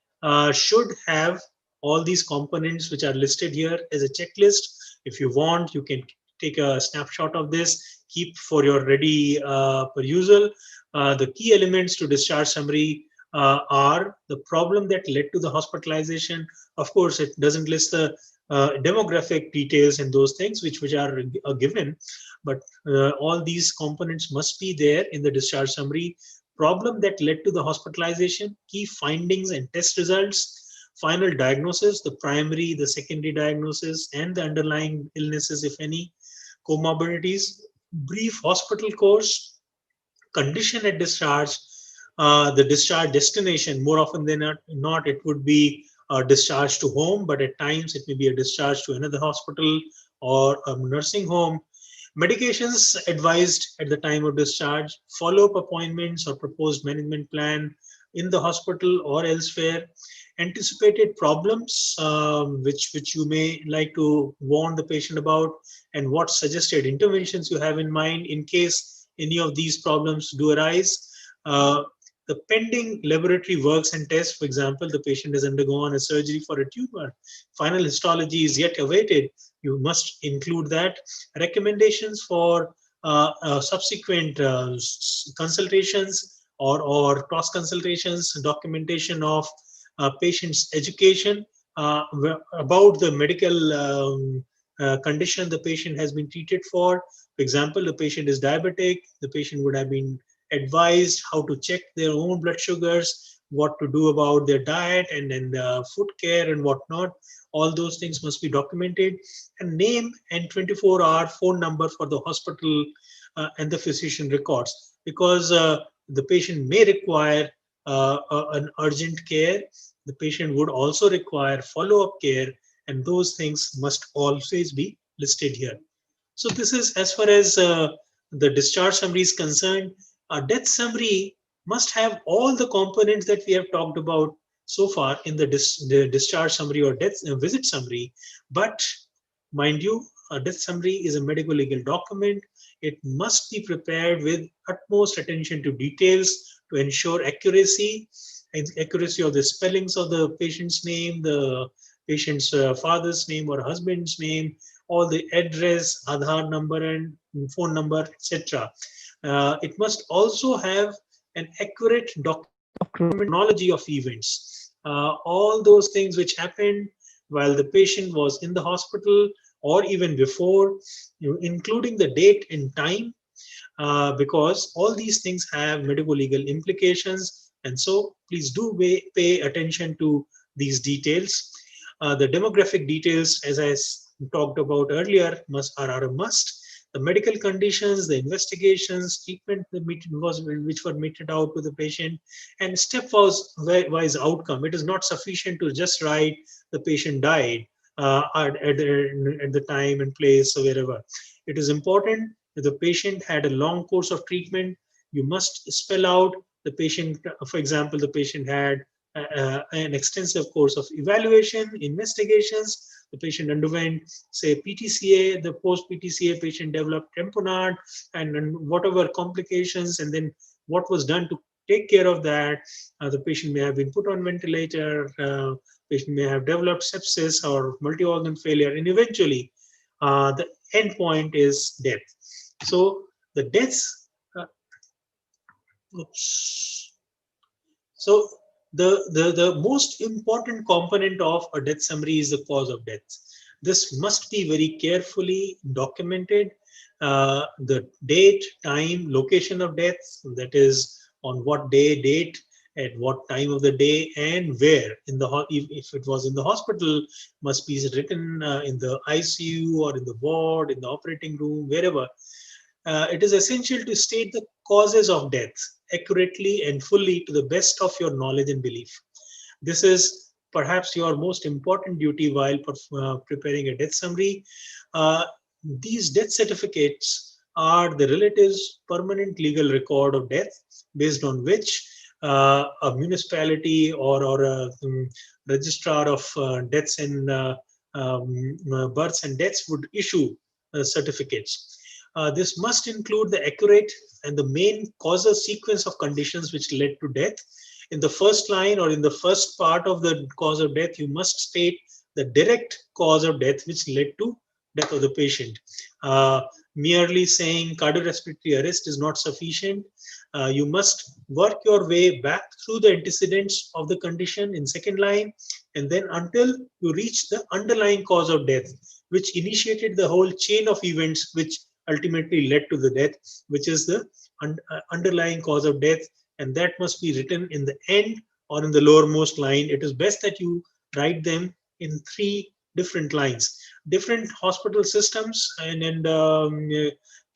should have all these components which are listed here as a checklist. If you want, you can take a snapshot of this, keep for your ready perusal. The key elements to discharge summary are the problem that led to the hospitalization. Of course, it doesn't list the demographic details and those things which are given, but all these components must be there in the discharge summary. Problem that led to the hospitalization, key findings and test results, final diagnosis, the primary, the secondary diagnosis, and the underlying illnesses, if any, comorbidities, brief hospital course, condition at discharge, the discharge destination. More often than not, it would be a discharge to home, but at times it may be a discharge to another hospital or a nursing home. Medications advised at the time of discharge, follow-up appointments or proposed management plan in the hospital or elsewhere, anticipated problems which you may like to warn the patient about, and what suggested interventions you have in mind in case any of these problems do arise. The pending laboratory works and tests, for example, the patient has undergone a surgery for a tumor, final histology is yet awaited, you must include that. Recommendations for subsequent consultations or cross consultations, documentation of patient's education about the medical condition the patient has been treated for. For example, the patient is diabetic, the patient would have been advised how to check their own blood sugars, what to do about their diet, and then the food care and whatnot. All those things must be documented, and name and 24-hour phone number for the hospital and the physician records, because the patient may require an urgent care. The patient would also require follow-up care, and those things must always be listed here. So this is as far as the discharge summary is concerned. A death summary must have all the components that we have talked about so far in the discharge summary or death visit summary. But mind you, a death summary is a medical legal document. It must be prepared with utmost attention to details to ensure accuracy of the spellings of the patient's name, the patient's father's name or husband's name, all the address, Aadhaar number and phone number, etc. It must also have an accurate chronology of events. All those things which happened while the patient was in the hospital or even before, including the date and time, because all these things have medical legal implications. And so please do pay attention to these details. The demographic details, as I talked about earlier, are a must. The medical conditions, the investigations, treatment which were meted out to the patient, and stepwise outcome. It is not sufficient to just write the patient died at the time and place or wherever. It is important that the patient had a long course of treatment. You must spell out the patient. For example, the patient had an extensive course of evaluation, investigations. The patient underwent, say, PTCA, the post-PTCA patient developed tamponade and whatever complications, and then what was done to take care of that. The patient may have been put on ventilator, patient may have developed sepsis or multi-organ failure, and eventually the end point is death. So the deaths, so the most important component of a death summary is the cause of death. This must be very carefully documented. The date, time, location of death, that is on what day, date, at what time of the day, and where. In the if it was in the hospital, must be written in the ICU or in the ward, in the operating room, wherever. It is essential to state the causes of death accurately and fully to the best of your knowledge and belief. This is perhaps your most important duty while preparing a death summary. These death certificates are the relative's permanent legal record of death, based on which a municipality or a registrar of deaths and births and deaths would issue certificates. This must include the accurate and the main causal sequence of conditions which led to death. In the first line or in the first part of the cause of death, you must state the direct cause of death which led to death of the patient. Merely saying cardiorespiratory arrest is not sufficient. You must work your way back through the antecedents of the condition in second line, and then until you reach the underlying cause of death, which initiated the whole chain of events which ultimately led to the death, which is the underlying cause of death, and that must be written in the end or in the lowermost line. It is best that you write them in 3 different lines. Different hospital systems and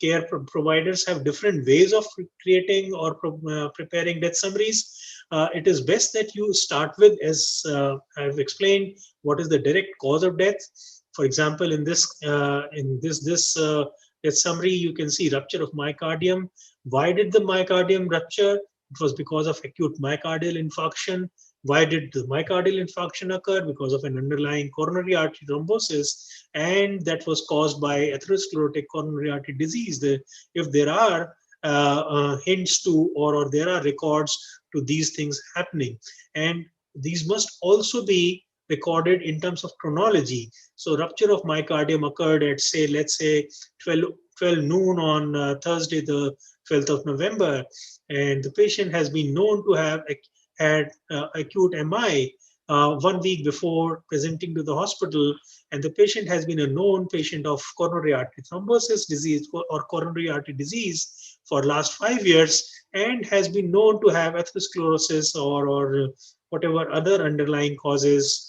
care providers have different ways of creating or preparing death summaries. It is best that you start with, as I've explained, what is the direct cause of death. For example, in this death summary, you can see rupture of myocardium. Why did the myocardium rupture? It was because of acute myocardial infarction. Why did the myocardial infarction occur? Because of an underlying coronary artery thrombosis, and that was caused by atherosclerotic coronary artery disease. If there are hints to or there are records to these things happening, and these must also be recorded in terms of chronology. So rupture of myocardium occurred at, say, let's say 12 noon on Thursday, the 12th of November, and the patient has been known to have had acute MI 1 week before presenting to the hospital, and the patient has been a known patient of coronary artery thrombosis disease or coronary artery disease for last 5 years, and has been known to have atherosclerosis or whatever other underlying causes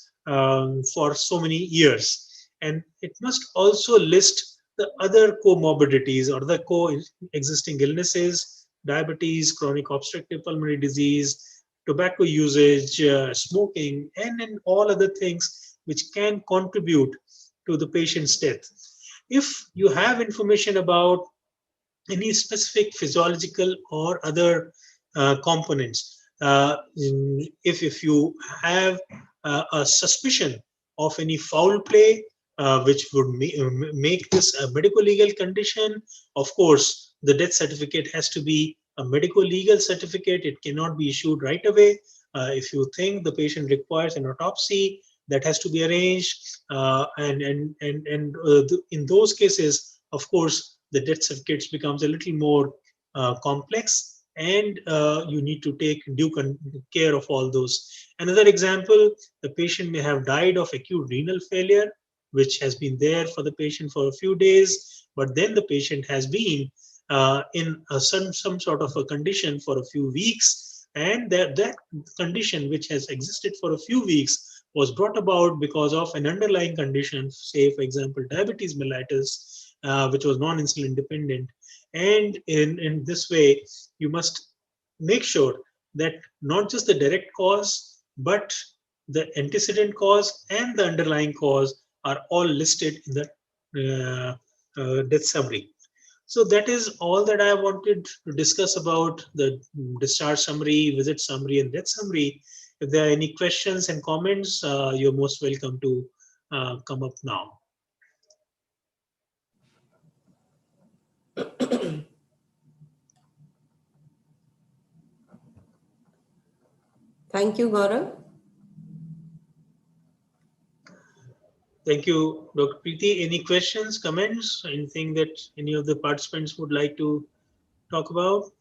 for so many years. And it must also list the other comorbidities or the co-existing illnesses: diabetes, chronic obstructive pulmonary disease, tobacco usage, smoking, and all other things which can contribute to the patient's death. If you have information about any specific physiological or other components, if you have a suspicion of any foul play which would make this a medical legal condition, of course the death certificate has to be a medical legal certificate. It cannot be issued right away. If you think the patient requires an autopsy, that has to be arranged, in those cases, of course, the death certificates becomes a little more complex, and you need to take due care of all those. Another example, the patient may have died of acute renal failure, which has been there for the patient for a few days, but then the patient has been in some sort of a condition for a few weeks, and that condition, which has existed for a few weeks, was brought about because of an underlying condition, say for example diabetes mellitus, which was non-insulin dependent. And in this way, you must make sure that not just the direct cause, but the antecedent cause and the underlying cause are all listed in the death summary. So that is all that I wanted to discuss about the discharge summary, visit summary, and death summary. If there are any questions and comments, you're most welcome to come up now. Thank you, Gaurav. Thank you, Dr. Preeti. Any questions, comments, anything that any of the participants would like to talk about?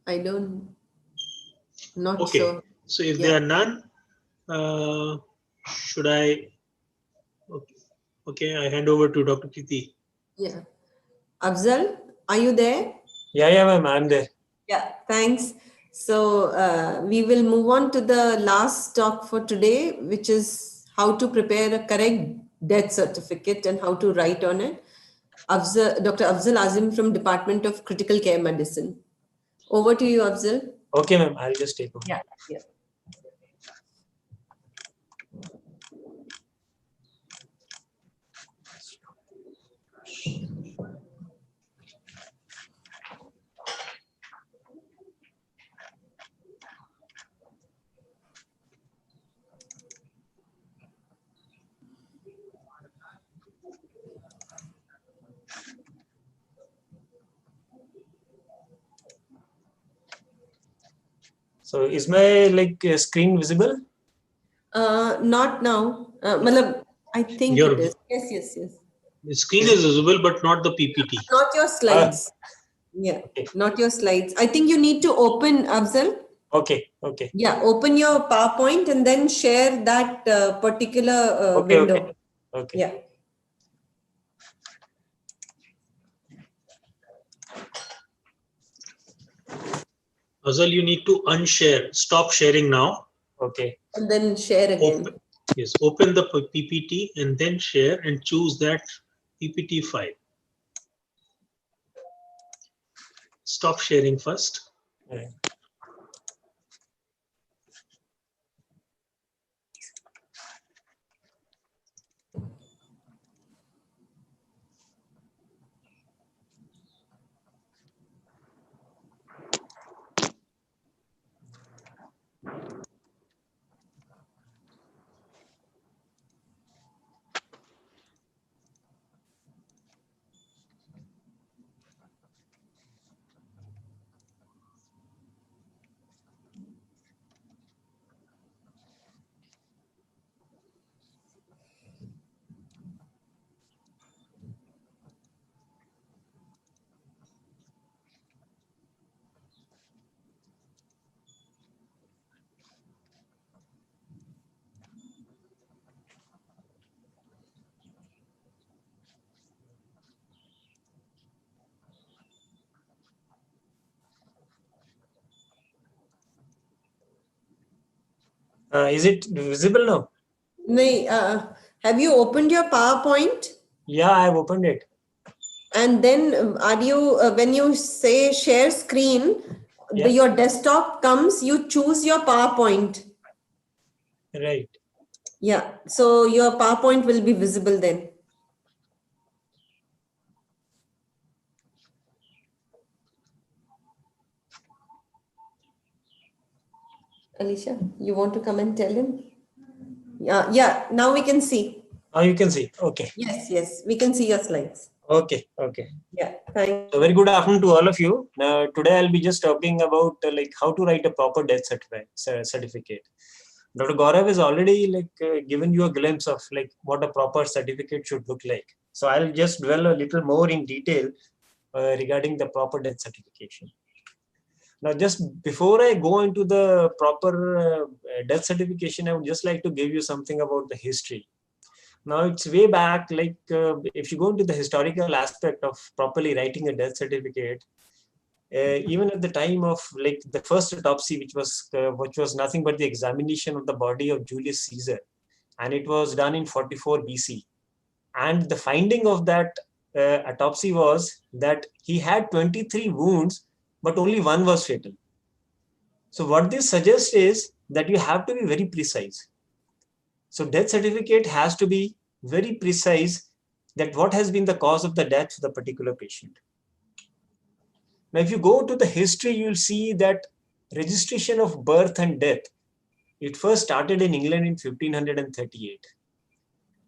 I don't, not Okay, sure. so if Yeah. there are none, should I? Okay, I hand over to Dr. Preeti. Yeah. Afzal, are you there? Yeah, ma'am, I'm there. Yeah, thanks. So we will move on to the last talk for today, which is how to prepare a correct death certificate and how to write on it. Dr. Afzal Azim from Department of Critical Care Medicine. Over to you, Afzal. Okay, ma'am, I'll just take over. Yeah. So is my screen visible? Not now. I think it is. Yes. The screen is visible, but not the PPT. Not your slides. Yeah, Okay. not your slides. I think you need to open, Afzal. Okay. Yeah, open your PowerPoint and then share that particular window. Okay. Yeah. Fazal, you need to unshare. Stop sharing now. Okay. And then share again. Yes, open the PPT and then share and choose that PPT file. Stop sharing first. Yeah. Is it visible now? Have you opened your PowerPoint? Yeah, I've opened it. And then are you, when you say share screen, Yeah. your desktop comes, you choose your PowerPoint. Right. Yeah. So your PowerPoint will be visible then. Alicia, you want to come and tell him? Yeah. Yeah. Now we can see. Now you can see. Okay. Yes. Yes. We can see your slides. Okay. Okay. Yeah. Thank So very good afternoon to all of you. Now, today I'll be just talking about like how to write a proper death certificate. Dr. Gaurav has already given you a glimpse of like what a proper certificate should look like. So I'll just dwell a little more in detail regarding the proper death certification. Now, just before I go into the proper death certification, I would just like to give you something about the history. Now, it's way back, if you go into the historical aspect of properly writing a death certificate, even at the time of like the first autopsy, which was nothing but the examination of the body of Julius Caesar, and it was done in 44 BC. And the finding of that autopsy was that he had 23 wounds, but only one was fatal. So what this suggests is that you have to be very precise. So death certificate has to be very precise that what has been the cause of the death of the particular patient. Now, if you go to the history, you'll see that registration of birth and death, it first started in England in 1538.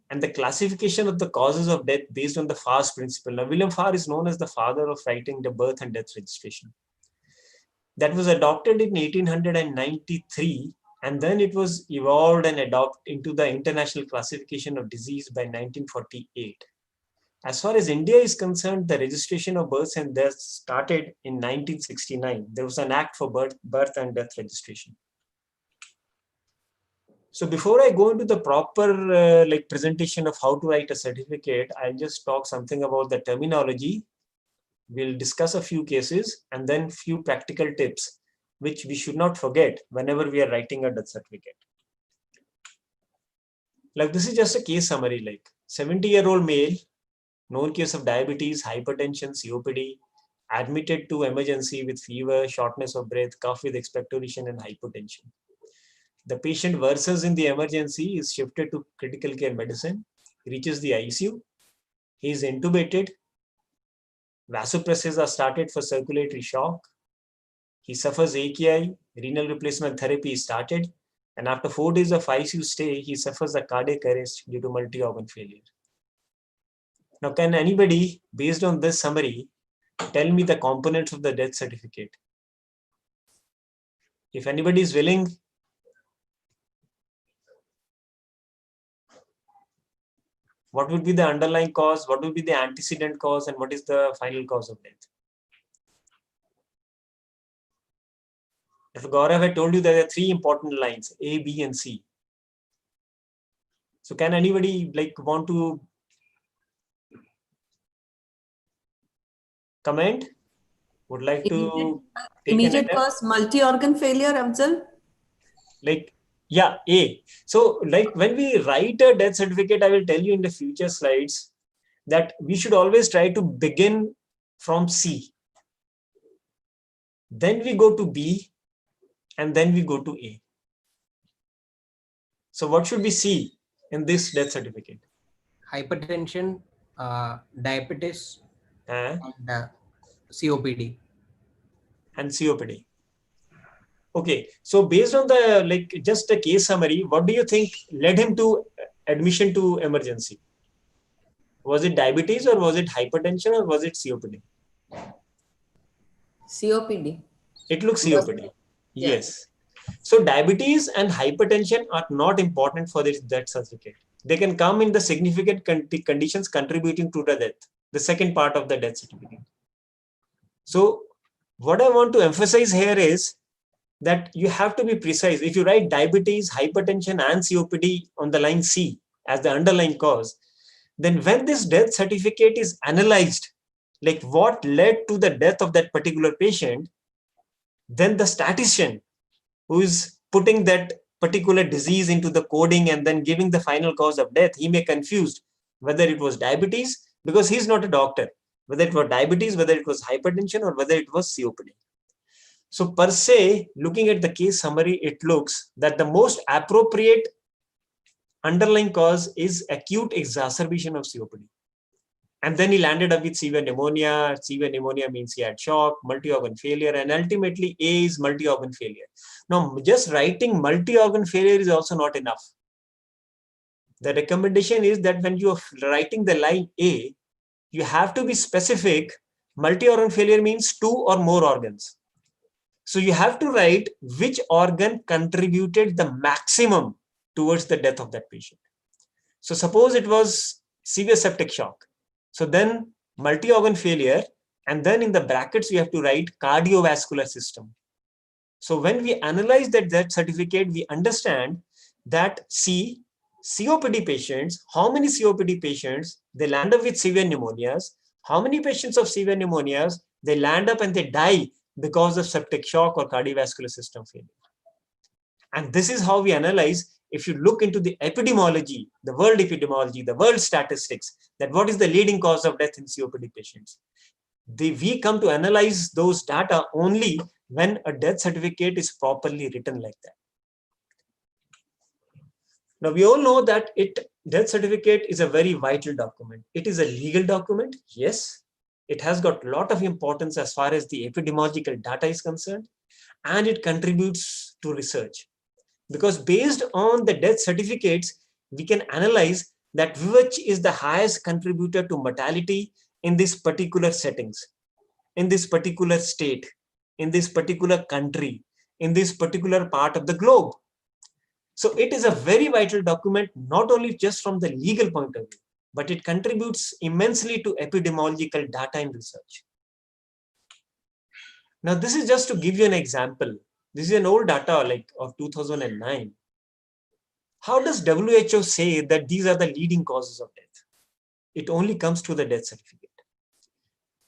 And the classification of the causes of death based on the Farr's principle. Now, William Farr is known as the father of writing the birth and death registration. That was adopted in 1893, and then it was evolved and adopted into the International Classification of Disease by 1948. As far as India is concerned, the registration of births and deaths started in 1969. There was an act for birth and death registration. So before I go into the proper presentation of how to write a certificate, I'll just talk something about the terminology. We'll discuss a few cases and then few practical tips, which we should not forget whenever we are writing a death certificate. Like this is just a case summary, like 70-year-old male, known case of diabetes, hypertension, COPD, admitted to emergency with fever, shortness of breath, cough with expectoration and hypotension. The patient worsens in the emergency, is shifted to critical care medicine, reaches the ICU, he is intubated, vasopressors are started for circulatory shock, he suffers AKI, renal replacement therapy is started, and after 4 days of ICU stay, he suffers a cardiac arrest due to multi-organ failure. Now, can anybody, based on this summary, tell me the components of the death certificate? If anybody is willing, what would be the underlying cause, what would be the antecedent cause, and what is the final cause of death? If Gaurav had told you there are 3 important lines, A, B, and C. So can anybody want to comment? Would like to take an Immediate attempt? cause, multi-organ failure, Afzal? Like, yeah, A. So like when we write a death certificate, I will tell you in the future slides that we should always try to begin from C. Then we go to B and then we go to A. So what should be C in this death certificate? Hypertension, diabetes, And COPD. COPD. Okay, so based on the like just a case summary, what do you think led him to admission to emergency? Was it diabetes or was it hypertension or was it COPD? COPD. It looks COPD. Yeah. Yes. So diabetes and hypertension are not important for this death certificate. They can come in the significant conditions contributing to the death, the second part of the death certificate. So what I want to emphasize here is that you have to be precise. If you write diabetes, hypertension, and COPD on the line C as the underlying cause, then when this death certificate is analyzed, like what led to the death of that particular patient, then the statistician who is putting that particular disease into the coding and then giving the final cause of death, he may confuse whether it was diabetes, because he's not a doctor, whether it was diabetes, whether it was hypertension, or whether it was COPD. So per se, looking at the case summary, it looks that the most appropriate underlying cause is acute exacerbation of COPD. And then he landed up with severe pneumonia. Severe pneumonia means he had shock, multi-organ failure, and ultimately A is multi-organ failure. Now, just writing multi-organ failure is also not enough. The recommendation is that when you are writing the line A, you have to be specific. Multi-organ failure means 2 or more organs. So you have to write which organ contributed the maximum towards the death of that patient. So suppose it was severe septic shock. So then multi-organ failure, and then in the brackets, we have to write cardiovascular system. So when we analyze that death certificate, we understand that COPD patients, how many COPD patients, they land up with severe pneumonias, how many patients of severe pneumonias, they land up and they die because of septic shock or cardiovascular system failure. And this is how we analyze. If you look into the epidemiology, the world statistics, that what is the leading cause of death in COPD patients, we come to analyze those data only when a death certificate is properly written like that. Now, we all know that death certificate is a very vital document. It is a legal document. Yes, it has got a lot of importance as far as the epidemiological data is concerned, and it contributes to research. Because based on the death certificates, we can analyze that which is the highest contributor to mortality in this particular settings, in this particular state, in this particular country, in this particular part of the globe. So it is a very vital document, not only just from the legal point of view, but it contributes immensely to epidemiological data and research. Now, this is just to give you an example. This is an old data like of 2009. How does WHO say that these are the leading causes of death? It only comes to the death certificate.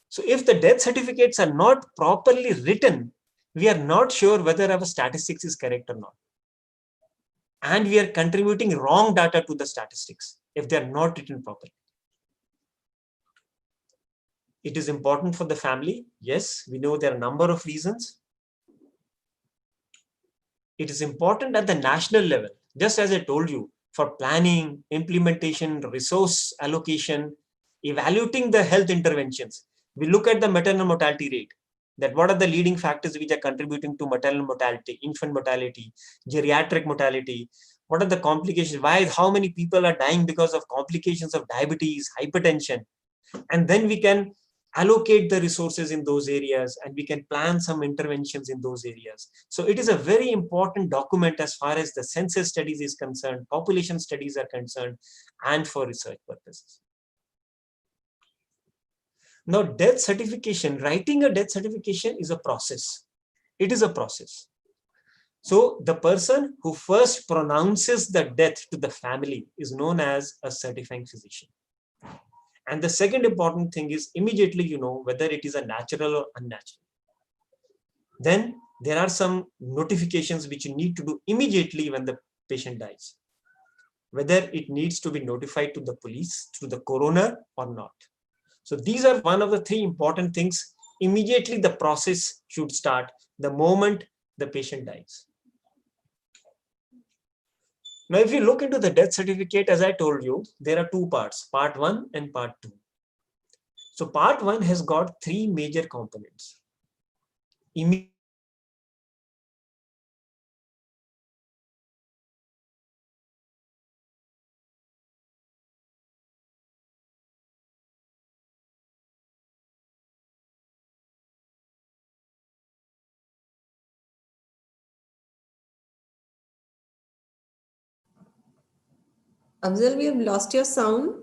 So if the death certificates are not properly written, we are not sure whether our statistics is correct or not. And we are contributing wrong data to the statistics if they are not written properly. It is important for the family. Yes, we know there are a number of reasons. It is important at the national level, just as I told you, for planning, implementation, resource allocation, evaluating the health interventions. We look at the maternal mortality rate, that what are the leading factors which are contributing to maternal mortality, infant mortality, geriatric mortality, what are the complications, how many people are dying because of complications of diabetes, hypertension, and then we can allocate the resources in those areas and we can plan some interventions in those areas. So it is a very important document as far as the census studies is concerned, population studies are concerned, and for research purposes. Now, death certification, writing a death certification is a process. It is a process. So the person who first pronounces the death to the family is known as a certifying physician. And the second important thing is immediately you know whether it is a natural or unnatural. Then there are some notifications which you need to do immediately when the patient dies, whether it needs to be notified to the police, to the coroner or not. So these are one of the three important things. Immediately the process should start the moment the patient dies. Now, if you look into the death certificate, as I told you, there are two parts, part 1 and part 2. So part 1 has got three major components. Afzal, we have lost your sound.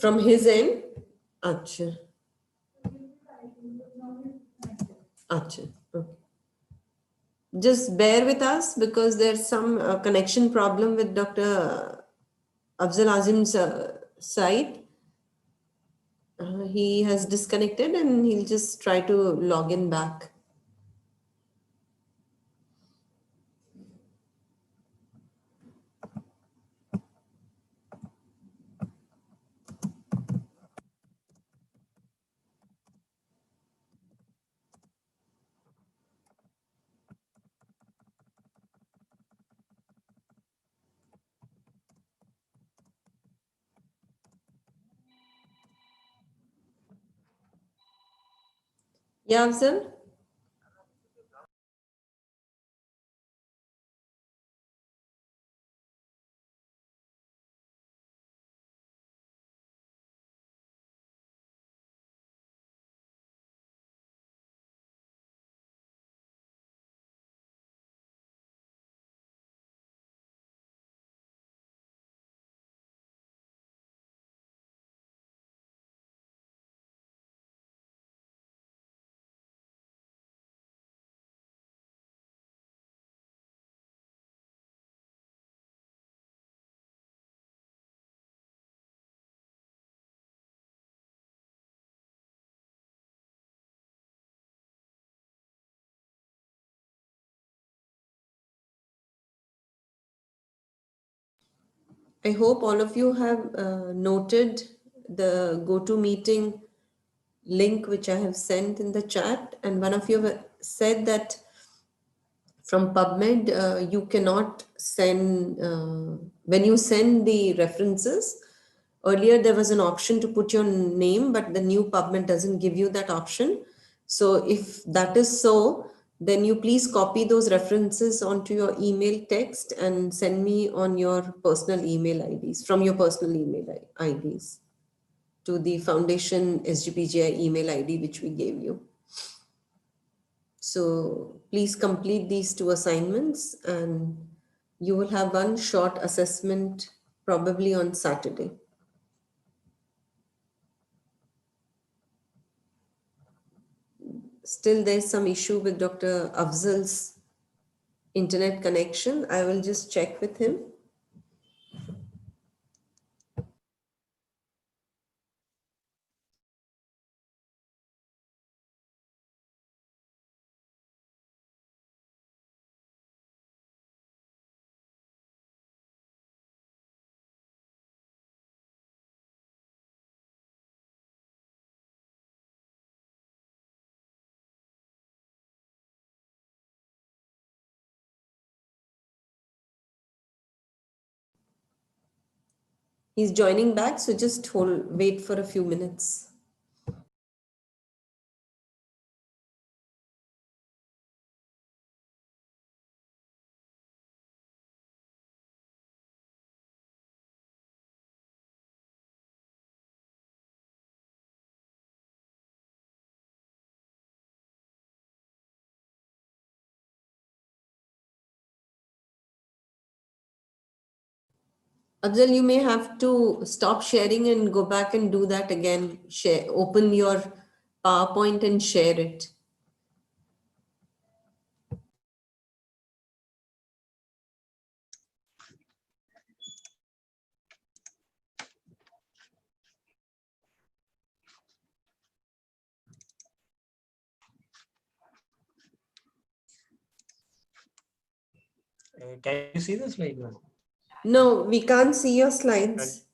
From his end? Acha. Acha. Okay. Just bear with us because there's some connection problem with Dr. Afzal Azim's side. He has disconnected and he'll just try to log in back. Yeah, Afzal? I hope all of you have noted the GoToMeeting link which I have sent in the chat. And one of you have said that from PubMed, you cannot send, when you send the references, earlier there was an option to put your name, but the new PubMed doesn't give you that option. So if that is so, then you please copy those references onto your email text and send me on your personal email IDs, from your personal email IDs to the Foundation SGPGI email ID, which we gave you. So please complete these two assignments and you will have one short assessment probably on Saturday. Still, there's some issue with Dr. Afzal's internet connection. I will just check with him. He's joining back, so just wait for a few minutes. Afzal, you may have to stop sharing and go back and do that again. Share, open your PowerPoint and share it. Can you see the slide now? No, we can't see your slides.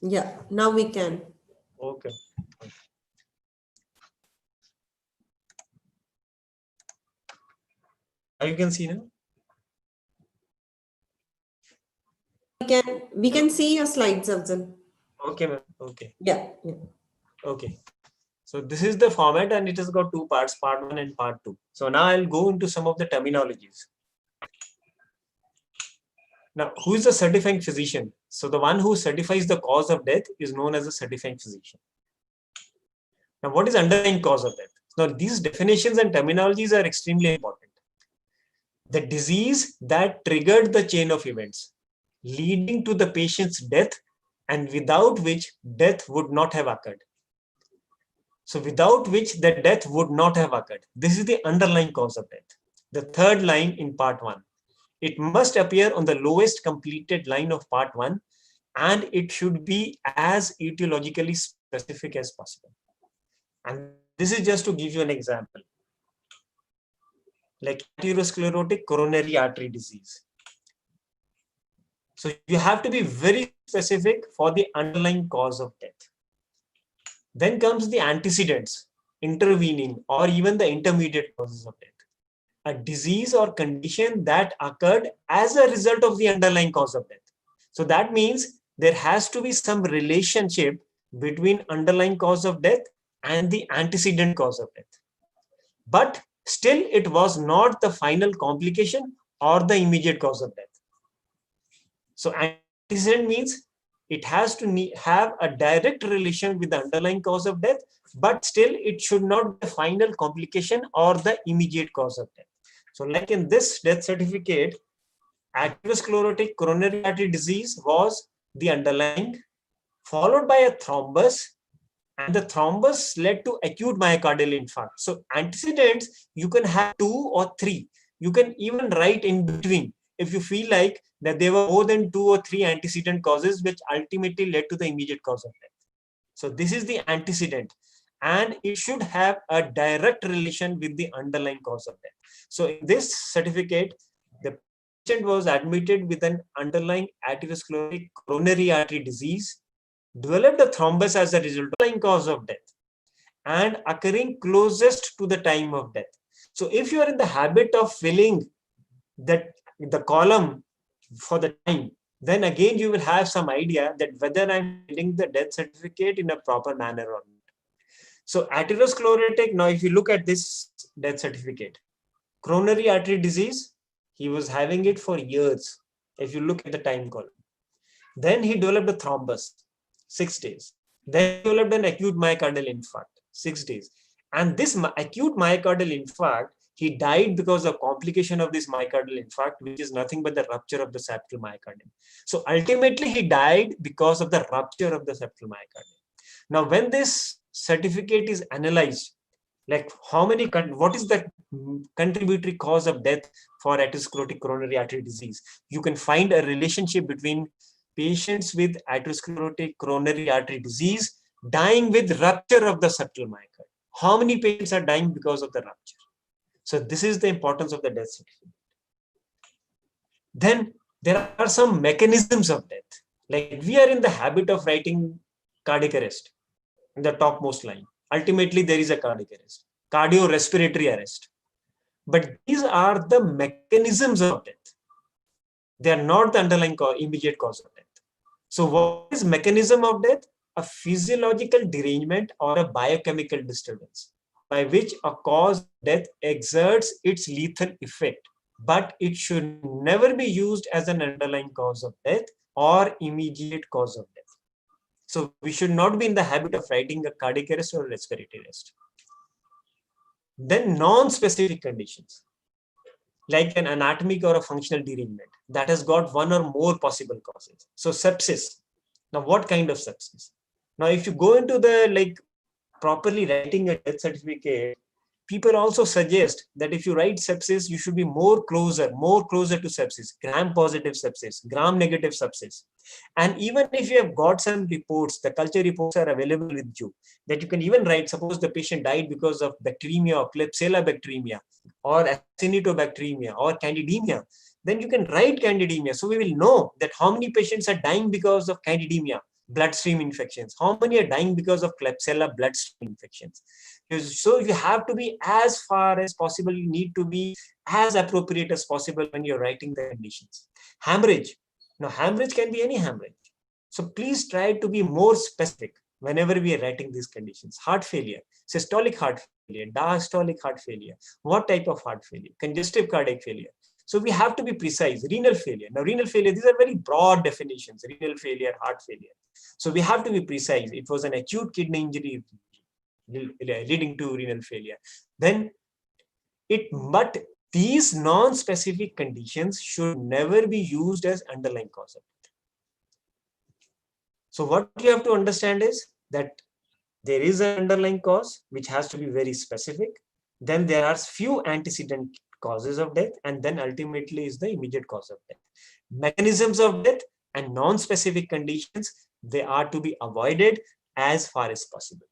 Yeah, now we can. Okay. Now you can see now. We can see your slides, Afzal. Okay, ma'am. Okay. Yeah, yeah. Okay. So this is the format and it has got two parts, part 1 and part 2. So now I'll go into some of the terminologies. Now, who is the certifying physician? So the one who certifies the cause of death is known as a certifying physician. Now, what is underlying cause of death? Now, these definitions and terminologies are extremely important. The disease that triggered the chain of events leading to the patient's death and without which death would not have occurred. So without which the death would not have occurred. This is the underlying cause of death. The third line in part 1. It must appear on the lowest completed line of part 1 and it should be as etiologically specific as possible. And this is just to give you an example. Like atherosclerotic coronary artery disease. So you have to be very specific for the underlying cause of death. Then comes the antecedents, intervening, or even the intermediate causes of death. A disease or condition that occurred as a result of the underlying cause of death. So that means there has to be some relationship between underlying cause of death and the antecedent cause of death. But still, it was not the final complication or the immediate cause of death. So antecedent means it has to have a direct relation with the underlying cause of death, but still it should not be the final complication or the immediate cause of death. So like in this death certificate, atherosclerotic coronary artery disease was the underlying, followed by a thrombus, and the thrombus led to acute myocardial infarct. So antecedents, you can have 2 or 3. You can even write in between if you feel like that there were more than 2 or 3 antecedent causes which ultimately led to the immediate cause of death. So this is the antecedent, and it should have a direct relation with the underlying cause of death. So in this certificate, the patient was admitted with an underlying atherosclerotic coronary artery disease, developed a thrombus as a result of the underlying cause of death, and occurring closest to the time of death. So if you are in the habit of filling that the column for the time, then again you will have some idea that whether I'm filling the death certificate in a proper manner or not. So atherosclerotic, now if you look at this death certificate, coronary artery disease, he was having it for years. If you look at the time column, then he developed a thrombus, 6 days. Then he developed an acute myocardial infarct, 6 days. And this acute myocardial infarct, he died because of complication of this myocardial infarct, which is nothing but the rupture of the septal myocardium. So ultimately, he died because of the rupture of the septal myocardium. Now, when this certificate is analyzed, like what is the contributory cause of death for atherosclerotic coronary artery disease, you can find a relationship between patients with atherosclerotic coronary artery disease dying with rupture of the septal myocardium. How many patients are dying because of the rupture? So this is the importance of the death certificate. Then there are some mechanisms of death. Like we are in the habit of writing cardiac arrest in the topmost line. Ultimately, there is a cardiac arrest, cardiorespiratory arrest. But these are the mechanisms of death. They are not the underlying immediate cause of death. So what is mechanism of death? a physiological derangement or a biochemical disturbance by which a cause of death exerts its lethal effect, but it should never be used as an underlying cause of death or immediate cause of death. So we should not be in the habit of writing a cardiac arrest or respiratory arrest. Then non-specific conditions, like an anatomic or a functional derangement that has got one or more possible causes. So sepsis. Now, what kind of sepsis? Now, if you go into the properly writing a death certificate, people also suggest that if you write sepsis, you should be more closer to sepsis, gram-positive sepsis, gram-negative sepsis. And even if you have got some reports, the culture reports are available with you, that you can even write, suppose the patient died because of bacteremia or Klebsiella bacteremia or Acinetobacteremia or Candidemia, then you can write Candidemia. So we will know that how many patients are dying because of Candidemia, bloodstream infections, how many are dying because of Klebsiella bloodstream infections. So you have to be as far as possible, you need to be as appropriate as possible when you're writing the conditions. Hemorrhage. Now, hemorrhage can be any hemorrhage. So please try to be more specific whenever we are writing these conditions. Heart failure, systolic heart failure, diastolic heart failure. What type of heart failure? Congestive cardiac failure. So we have to be precise. Renal failure. Now, renal failure, these are very broad definitions. Renal failure, heart failure. So we have to be precise. It was an acute kidney injury leading to renal failure. But these non-specific conditions should never be used as underlying cause of death. So what you have to understand is that there is an underlying cause which has to be very specific. Then there are few antecedent causes of death, and then ultimately is the immediate cause of death. Mechanisms of death and non-specific conditions, they are to be avoided as far as possible.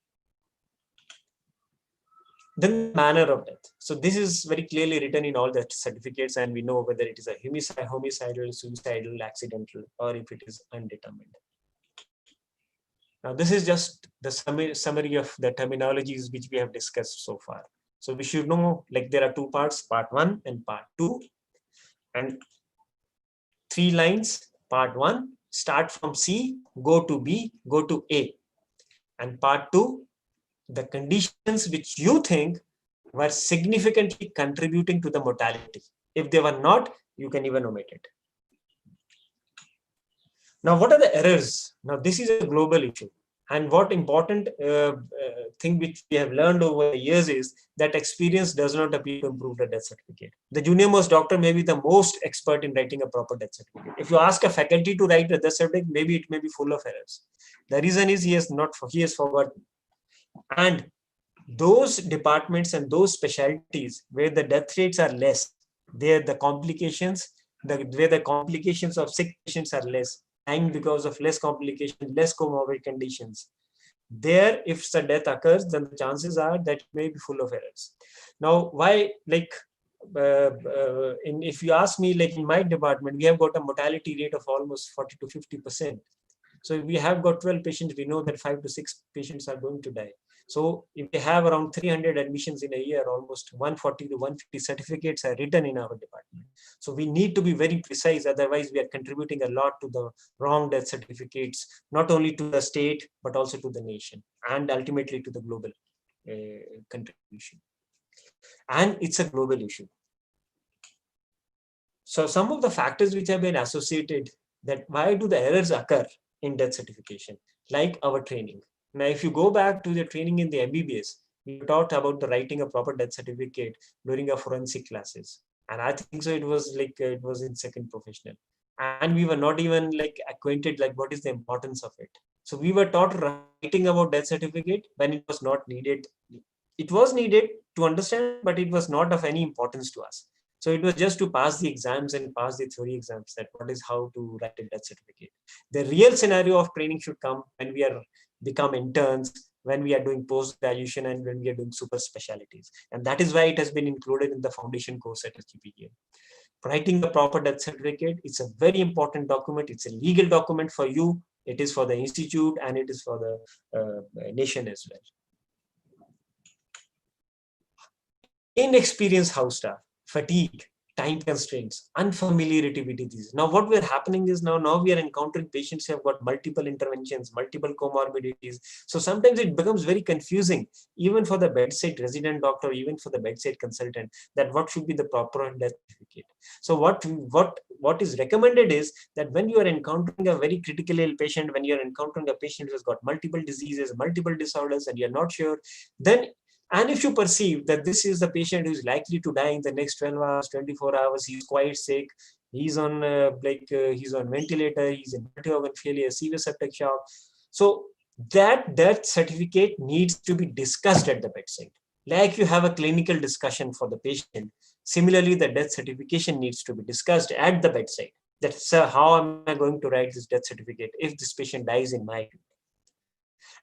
Then the manner of death. So this is very clearly written in all the certificates, and we know whether it is a homicidal, suicidal, accidental, or if it is undetermined. Now, this is just the summary of the terminologies which we have discussed so far. So we should know, like, there are two parts, part 1 and part 2, and 3 lines. Part 1, start from C, go to B, go to A. And part 2, the conditions which you think were significantly contributing to the mortality. If they were not, you can even omit it. Now, what are the errors? Now, this is a global issue. And what important thing which we have learned over the years is that experience does not appear to improve the death certificate. The junior most doctor may be the most expert in writing a proper death certificate. If you ask a faculty to write a death certificate, maybe it may be full of errors. The reason is he has forgotten. And those departments and those specialties where the death rates are less, there the complications, where the complications of sick patients are less, dying because of less complications, less comorbid conditions, there if the death occurs, then the chances are that it may be full of errors. Now, why, like, if you ask me, like in my department, we have got a mortality rate of almost 40 to 50%. So if we have got 12 patients, we know that 5 to 6 patients are going to die. So if we have around 300 admissions in a year, almost 140 to 150 certificates are written in our department. So we need to be very precise, otherwise we are contributing a lot to the wrong death certificates, not only to the state, but also to the nation, and ultimately to the global contribution. And it's a global issue. So some of the factors which have been associated, that why do the errors occur in death certification, like our training. Now, if you go back to the training in the MBBS, we talked about the writing a proper death certificate during our forensic classes. And I think so it was like, it was in second professional. And we were not even like acquainted, like what is the importance of it. So we were taught writing about death certificate when it was not needed. It was needed to understand, but it was not of any importance to us. So it was just to pass the exams and pass the theory exams, that what is how to write a death certificate. The real scenario of training should come when we are become interns, when we are doing post-graduation, and when we are doing super specialties. And that is why it has been included in the foundation course at SGPGI. Writing the proper death certificate, it's a very important document. It's a legal document for you. It is for the institute, and it is for the nation as well. Inexperienced house staff, fatigue, time constraints, unfamiliarity with disease. Now, what we're happening is now we are encountering patients who have got multiple interventions, multiple comorbidities. So sometimes it becomes very confusing, even for the bedside resident doctor, even for the bedside consultant, that what should be the proper death certificate. So what is recommended is that when you are encountering a very critically ill patient, when you are encountering a patient who has got multiple diseases, multiple disorders, and you're not sure, then and if you perceive that this is the patient who is likely to die in the next 12 hours, 24 hours, he's quite sick, he's on he's on ventilator, he's in multi-organ failure, severe septic shock. So that death certificate needs to be discussed at the bedside. Like you have a clinical discussion for the patient, similarly, the death certification needs to be discussed at the bedside. That's how am I going to write this death certificate if this patient dies in my clinic?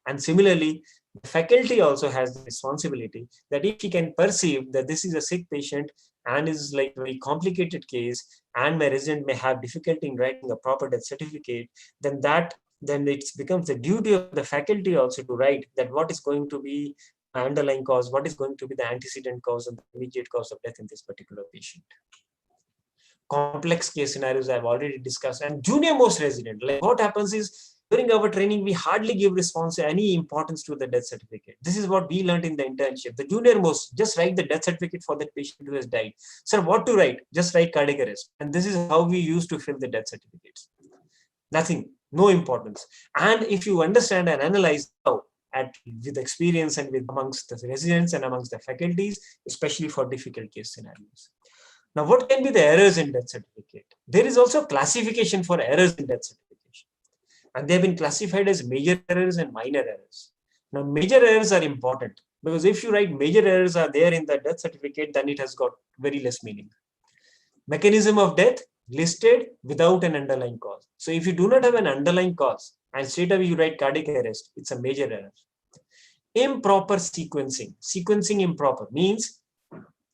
And similarly, the faculty also has the responsibility that if he can perceive that this is a sick patient and is like a very complicated case, and my resident may have difficulty in writing a proper death certificate, then it becomes the duty of the faculty also to write that what is going to be the underlying cause, what is going to be the antecedent cause and the immediate cause of death in this particular patient. Complex case scenarios I've already discussed. And junior most resident, like what happens is, during our training, we hardly give response any importance to the death certificate. This is what we learned in the internship. The junior most, just write the death certificate for that patient who has died. Sir, what to write? Just write cardiac arrest. And this is how we used to fill the death certificates. Nothing, no importance. And if you understand and analyze how, with experience and with amongst the residents and amongst the faculties, especially for difficult case scenarios. Now, what can be the errors in death certificate? There is also classification for errors in death certificate. And they have been classified as major errors and minor errors. Now, major errors are important because if you write major errors are there in the death certificate, then it has got very less meaning. Mechanism of death listed without an underlying cause. So if you do not have an underlying cause and straight away you write cardiac arrest, it's a major error. Improper sequencing. Sequencing improper means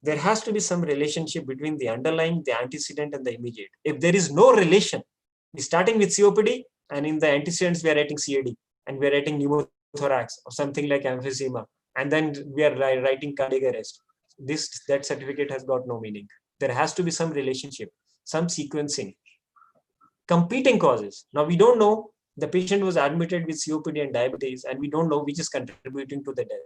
there has to be some relationship between the underlying, the antecedent, and the immediate. If there is no relation, starting with COPD, and in the antecedents, we are writing CAD, and we are writing pneumothorax or something like emphysema, and then we are writing cardiac arrest. That certificate has got no meaning. There has to be some relationship, some sequencing. Competing causes. Now, we don't know, the patient was admitted with COPD and diabetes, and we don't know which is contributing to the death.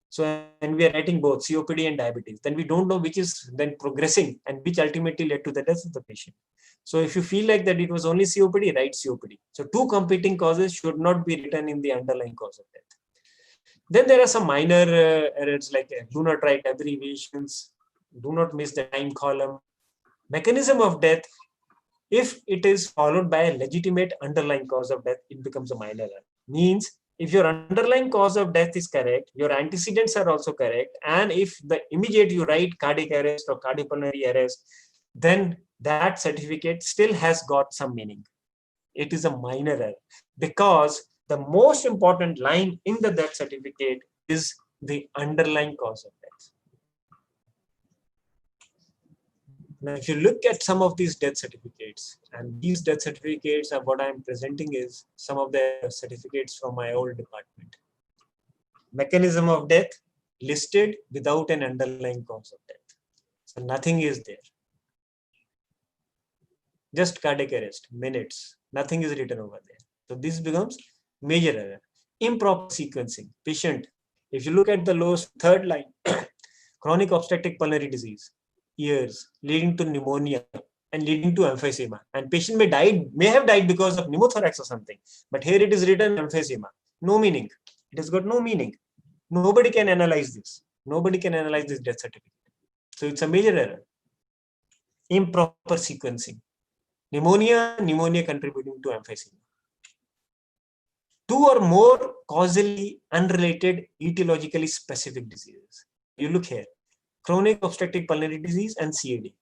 So, and we are writing both COPD and diabetes. Then we don't know which is then progressing and which ultimately led to the death of the patient. So if you feel like that it was only COPD, write COPD. So two competing causes should not be written in the underlying cause of death. Then there are some minor errors like do not write abbreviations, do not miss the time column. Mechanism of death, if it is followed by a legitimate underlying cause of death, it becomes a minor error. Means if your underlying cause of death is correct, your antecedents are also correct, and if the immediate you write cardiac arrest or cardiopulmonary arrest, then that certificate still has got some meaning. It is a minor error because the most important line in the death certificate is the underlying cause of death. Now, if you look at some of these death certificates, and these death certificates are what I'm presenting is some of the certificates from my old department. Mechanism of death listed without an underlying cause of death. So nothing is there. Just cardiac arrest, minutes, nothing is written over there. So this becomes major error. Improper sequencing. Patient, if you look at the lowest third line, chronic obstructive pulmonary disease, years, leading to pneumonia and leading to emphysema. And patient may have died because of pneumothorax or something. But here it is written emphysema. No meaning. It has got no meaning. Nobody can analyze this. Nobody can analyze this death certificate. So it's a major error. Improper sequencing. Pneumonia contributing to emphysema. Two or more causally unrelated etiologically specific diseases. You look here, chronic obstructive pulmonary disease and CAD.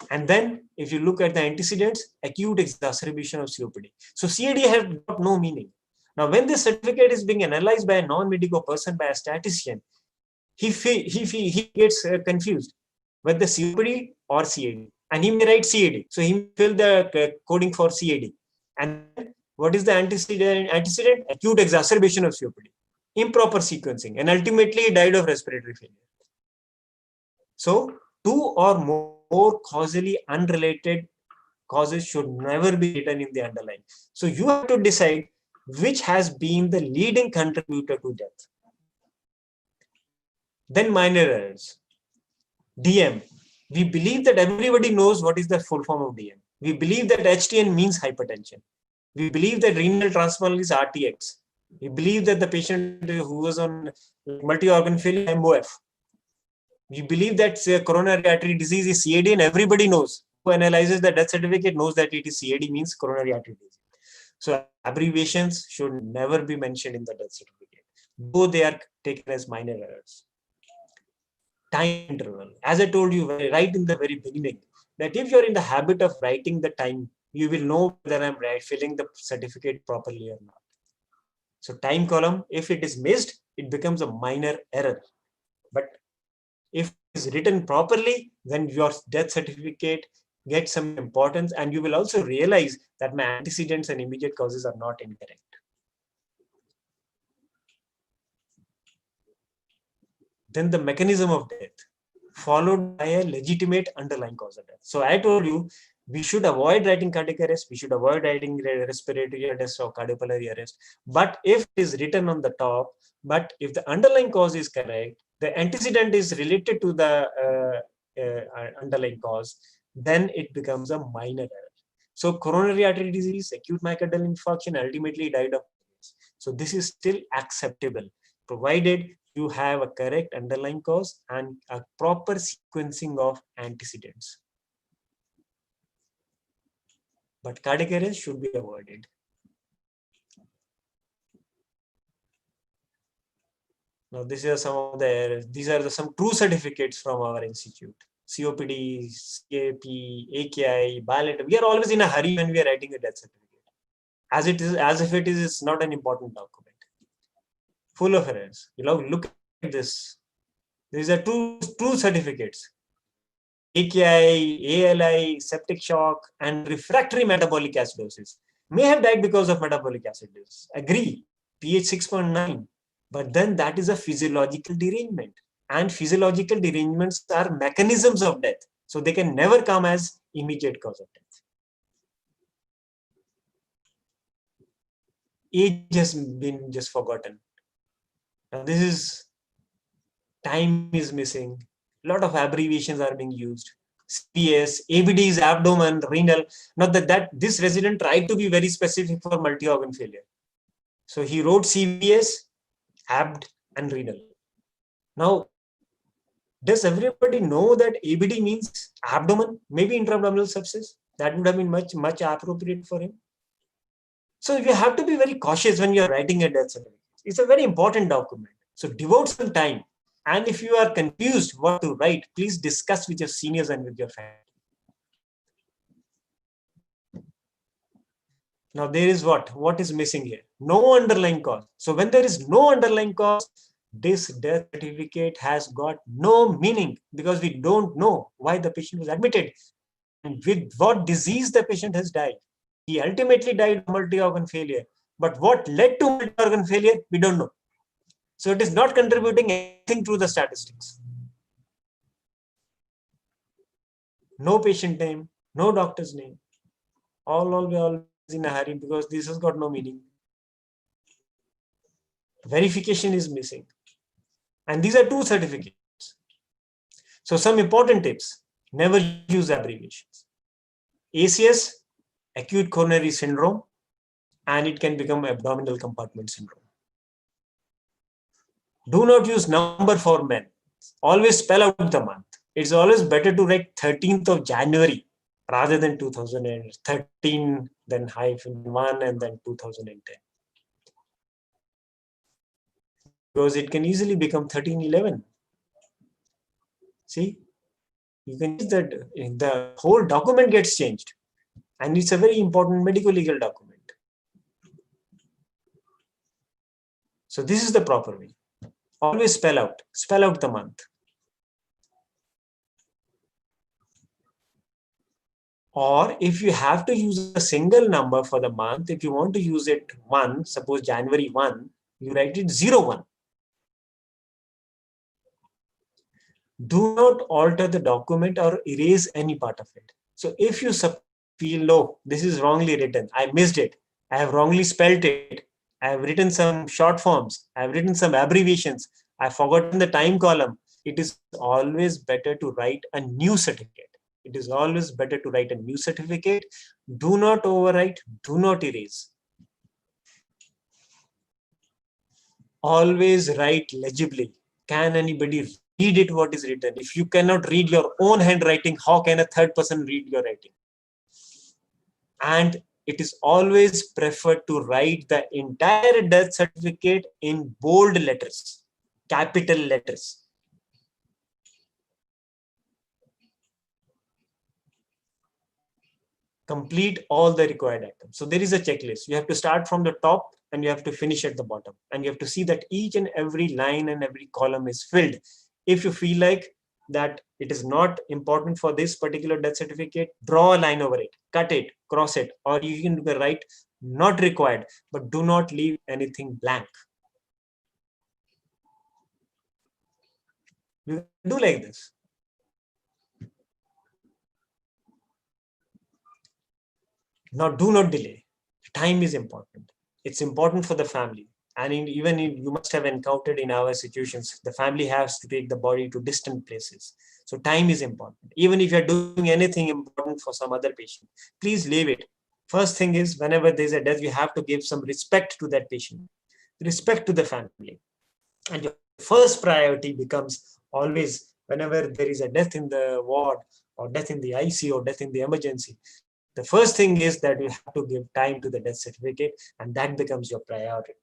And then if you look at the antecedents, acute exacerbation of COPD. So CAD has got no meaning. Now, when this certificate is being analyzed by a non-medical person, by a statistician, he gets confused whether COPD or CAD. And he may write CAD. So he may fill the coding for CAD. And what is the antecedent? Acute exacerbation of COPD. Improper sequencing. And ultimately he died of respiratory failure. So two or more more causally unrelated causes should never be written in the underline. So you have to decide which has been the leading contributor to death. Then minor errors. DM. We believe that everybody knows what is the full form of DM. We believe that HTN means hypertension. We believe that renal transplant is RTX. We believe that the patient who was on multi-organ failure MOF. We believe that coronary artery disease is CAD, and everybody knows. Who analyzes the death certificate knows that it is CAD, means coronary artery disease. So abbreviations should never be mentioned in the death certificate, though they are taken as minor errors. Time interval. As I told you right in the very beginning, that if you're in the habit of writing the time, you will know whether I'm filling the certificate properly or not. So time column, if it is missed, it becomes a minor error. But if it is written properly, then your death certificate gets some importance, and you will also realize that my antecedents and immediate causes are not incorrect. Then the mechanism of death, followed by a legitimate underlying cause of death. So I told you, we should avoid writing cardiac arrest, we should avoid writing respiratory arrest or cardiopulmonary arrest. But if it is written on the top, but if the underlying cause is correct, the antecedent is related to the underlying cause, then it becomes a minor error. So coronary artery disease, acute myocardial infarction, ultimately died of this. So this is still acceptable, provided you have a correct underlying cause and a proper sequencing of antecedents. But cardiac arrest should be avoided. Now, these are some of the some true certificates from our institute. COPD, CAP, AKI, bilateral. We are always in a hurry when we are writing a death certificate, as if it is not an important document. Full of errors. Look at this. These are two true certificates. AKI, ALI, septic shock, and refractory metabolic acidosis. May have died because of metabolic acidosis. Agree. pH 6.9. But then that is a physiological derangement. And physiological derangements are mechanisms of death. So they can never come as immediate cause of death. Age has been just forgotten. Now this is, time is missing. A lot of abbreviations are being used. CVS, ABD is abdomen, renal. Not that this resident tried to be very specific for multi-organ failure. So he wrote CVS, abd, and renal. Now, does everybody know that ABD means abdomen? Maybe intra-abdominal sepsis. That would have been much appropriate for him. So you have to be very cautious when you are writing a death certificate. It's a very important document. So devote some time. And if you are confused what to write, please discuss with your seniors and with your family. Now there is what is missing here? No underlying cause. So when there is no underlying cause, this death certificate has got no meaning, because we don't know why the patient was admitted and with what disease the patient has died. He ultimately died of multi-organ failure, but what led to multi-organ failure, we don't know. So it is not contributing anything to the statistics. No patient name, no doctor's name. All in a hurry because this has got no meaning. Verification is missing. And these are two certificates. So some important tips: never use abbreviations. ACS, acute coronary syndrome, and it can become abdominal compartment syndrome. Do not use number for men. Always spell out the month. It's always better to write 13th of January rather than 2013, then -1, and then 2010. Because it can easily become 1311. See, you can use that, the whole document gets changed. And it's a very important medical legal document. So this is the proper way. Always spell out the month. Or if you have to use a single number for the month, if you want to use it 1, suppose January 1, you write it 01. Do not alter the document or erase any part of it. So if you feel, no, this is wrongly written, I missed it, I have wrongly spelled it, I have written some short forms, I have written some abbreviations, I've forgotten the time column, it is always better to write a new certificate. It is always better to write a new certificate. Do not overwrite, do not erase. Always write legibly. Can anybody read it what is written? If you cannot read your own handwriting, how can a third person read your writing? And it is always preferred to write the entire death certificate in bold letters, capital letters. Complete all the required items. So there is a checklist. You have to start from the top and you have to finish at the bottom. And you have to see that each and every line and every column is filled. If you feel like that it is not important for this particular death certificate, draw a line over it, cut it, cross it, or you can write not required, but do not leave anything blank. You do like this. Now, do not delay. Time is important. It's important for the family. And even you must have encountered in our situations, the family has to take the body to distant places. So time is important. Even if you're doing anything important for some other patient, please leave it. First thing is, whenever there's a death, you have to give some respect to that patient, respect to the family. And your first priority becomes always, whenever there is a death in the ward or death in the ICU or death in the emergency, the first thing is that you have to give time to the death certificate, and that becomes your priority.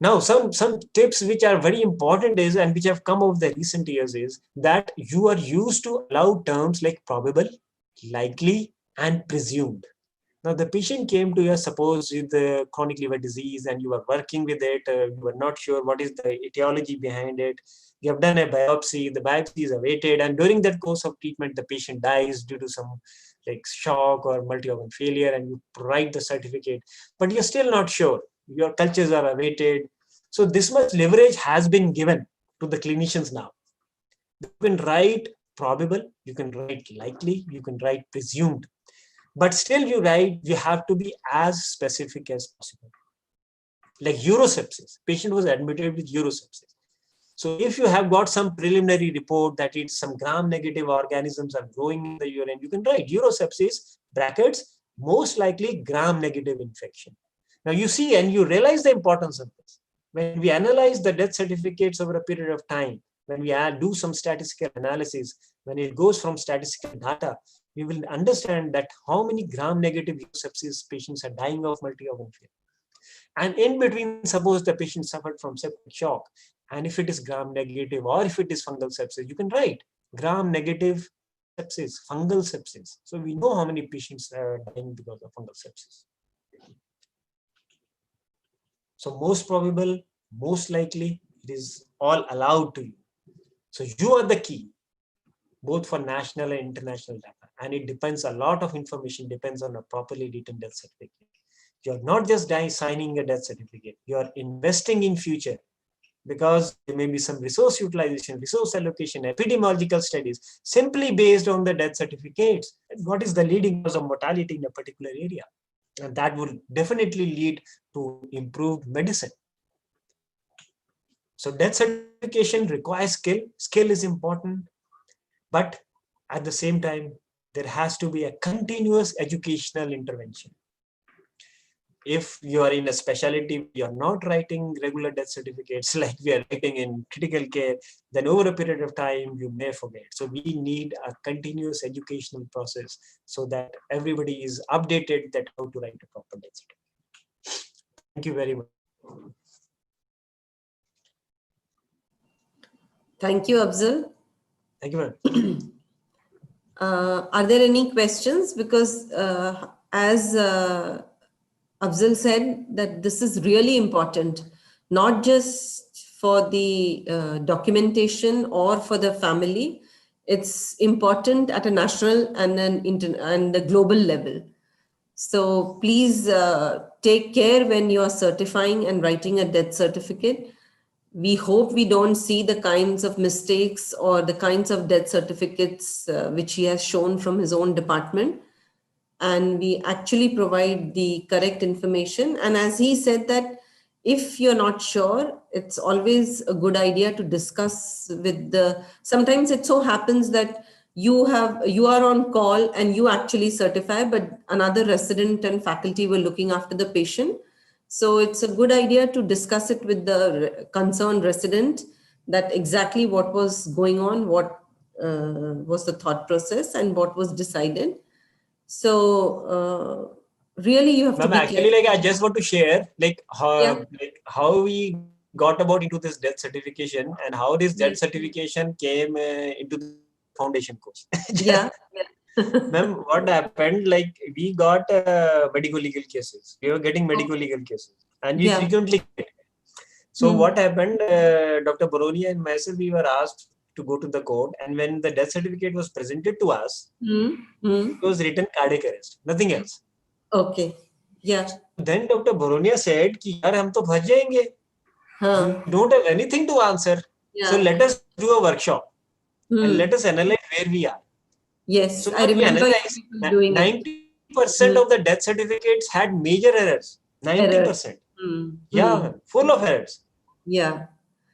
Now, some tips which are very important is, and which have come over the recent years, is that you are used to allow terms like probable, likely, and presumed. Now, the patient came to you, suppose with the chronic liver disease, and you are working with it, you were not sure what is the etiology behind it. You have done a biopsy, the biopsy is awaited, and during that course of treatment, the patient dies due to some like shock or multi-organ failure, and you write the certificate, but you're still not sure. Your cultures are awaited. So this much leverage has been given to the clinicians now. You can write probable, you can write likely, you can write presumed. But still you have to be as specific as possible. Like urosepsis, patient was admitted with urosepsis. So if you have got some preliminary report that it's some gram-negative organisms are growing in the urine, you can write urosepsis, brackets, most likely gram-negative infection. Now you see and you realize the importance of this. When we analyze the death certificates over a period of time, when we do some statistical analysis, when it goes from statistical data, we will understand that how many gram-negative sepsis patients are dying of multi-organ failure. And in between, suppose the patient suffered from septic shock, and if it is gram-negative or if it is fungal sepsis, you can write gram-negative sepsis, fungal sepsis. So we know how many patients are dying because of fungal sepsis. So most probable, most likely, it is all allowed to you. So you are the key, both for national and international data. And it depends, a lot of information depends on a properly written death certificate. You're not just signing a death certificate, you're investing in future, because there may be some resource utilization, resource allocation, epidemiological studies, simply based on the death certificates. What is the leading cause of mortality in a particular area? And that will definitely lead to improved medicine. So death certification requires skill. Skill is important, but at the same time, there has to be a continuous educational intervention. If you are in a specialty, you're not writing regular death certificates like we are writing in critical care, then over a period of time, you may forget. So we need a continuous educational process so that everybody is updated that how to write a proper death certificate. Thank you very much. Thank you, Afzal. Thank you, ma'am. Are there any questions? Because as Afzal said, that this is really important, not just for the documentation or for the family. It's important at a national and a global level. So please take care when you are certifying and writing a death certificate, we hope we don't see the kinds of mistakes or the kinds of death certificates which he has shown from his own department. And we actually provide the correct information. And as he said that if you're not sure, it's always a good idea to discuss with sometimes it so happens that you are on call and you actually certify, but another resident and faculty were looking after the patient. So it's a good idea to discuss it with the concerned resident, that exactly what was going on, what was the thought process, and what was decided. So really you have to be Actually, careful. I just want to share how we got about into this death certification and how this death certification came into the foundation course. Yeah. Ma'am, what happened? We got medical legal cases. We were getting medical legal cases, and we frequently get. So what happened? Dr. Baroni and myself, we were asked to go to the court, and when the death certificate was presented to us, it was written cardiac arrest, nothing else. Okay. Yeah. Then Dr. Baronia said, "Ki yaar, hum to phas jayenge. We don't have anything to answer. So let us do a workshop and let us analyze where we are." Yes, So I we remember analyzed doing 90% of the death certificates had major errors. 90%. Yeah, full of errors. Yeah.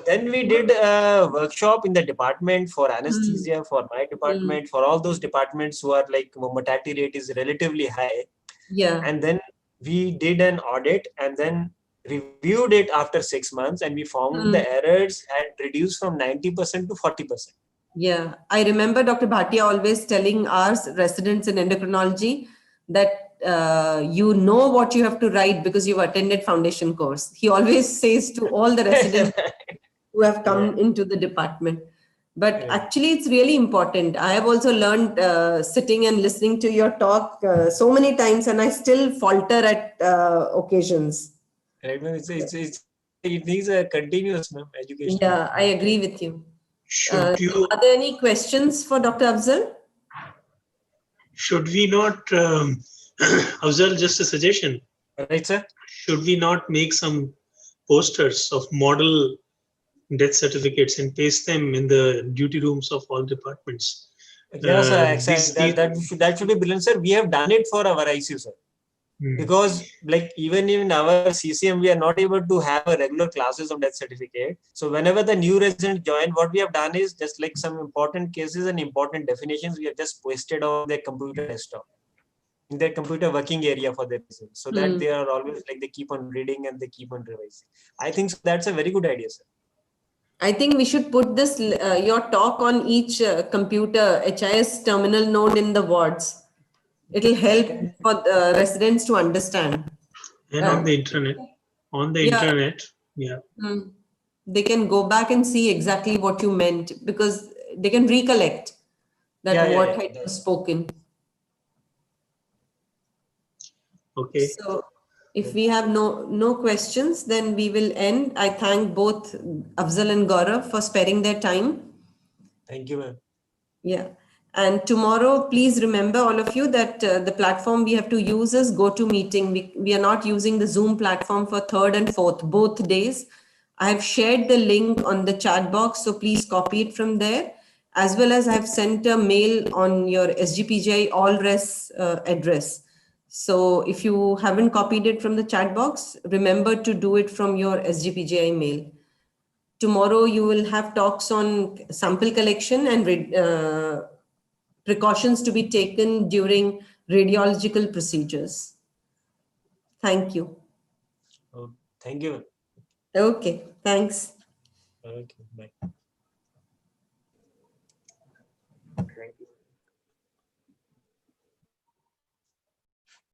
Then we did a workshop in the department for anesthesia, for my department, for all those departments who are mortality rate is relatively high. Yeah. And then we did an audit and then reviewed it after 6 months, and we found the errors had reduced from 90% to 40%. Yeah. I remember Dr. Bhatia always telling our residents in endocrinology that you know what you have to write because you've attended foundation course. He always says to all the residents who have come into the department. But actually, it's really important. I have also learned sitting and listening to your talk so many times, and I still falter at occasions. Right? It needs a continuous education. Yeah, I agree with you. Should you? Are there any questions for Dr. Afzal? Should we not, Afzal, just a suggestion. Right, sir? Should we not make some posters of model death certificates and paste them in the duty rooms of all departments? Yes, sir. Exactly. That should be brilliant, sir. We have done it for our ICU, sir. Because even in our CCM, we are not able to have a regular classes of death certificate. So whenever the new resident join, what we have done is just some important cases and important definitions, we have just posted on their computer desktop, in their computer working area for their residents, so that they are always they keep on reading and they keep on revising. I think that's a very good idea, sir. I think we should put this your talk on each computer HIS terminal node in the wards. It'll help for the residents to understand. And on the internet. On the internet, yeah. They can go back and see exactly what you meant because they can recollect that what had been spoken. Okay. So if we have no questions, then we will end. I thank both Afzal and Gaurav for sparing their time. Thank you, ma'am. Yeah. And tomorrow, please remember, all of you, that the platform we have to use is GoToMeeting. We are not using the Zoom platform for 3rd and 4th, both days. I have shared the link on the chat box, so please copy it from there. As well as I have sent a mail on your SGPGI all-res address. So if you haven't copied it from the chat box, remember to do it from your SGPGI mail. Tomorrow you will have talks on sample collection and precautions to be taken during radiological procedures. Thank you. Oh, thank you. Okay, thanks. Okay, bye. Thank you.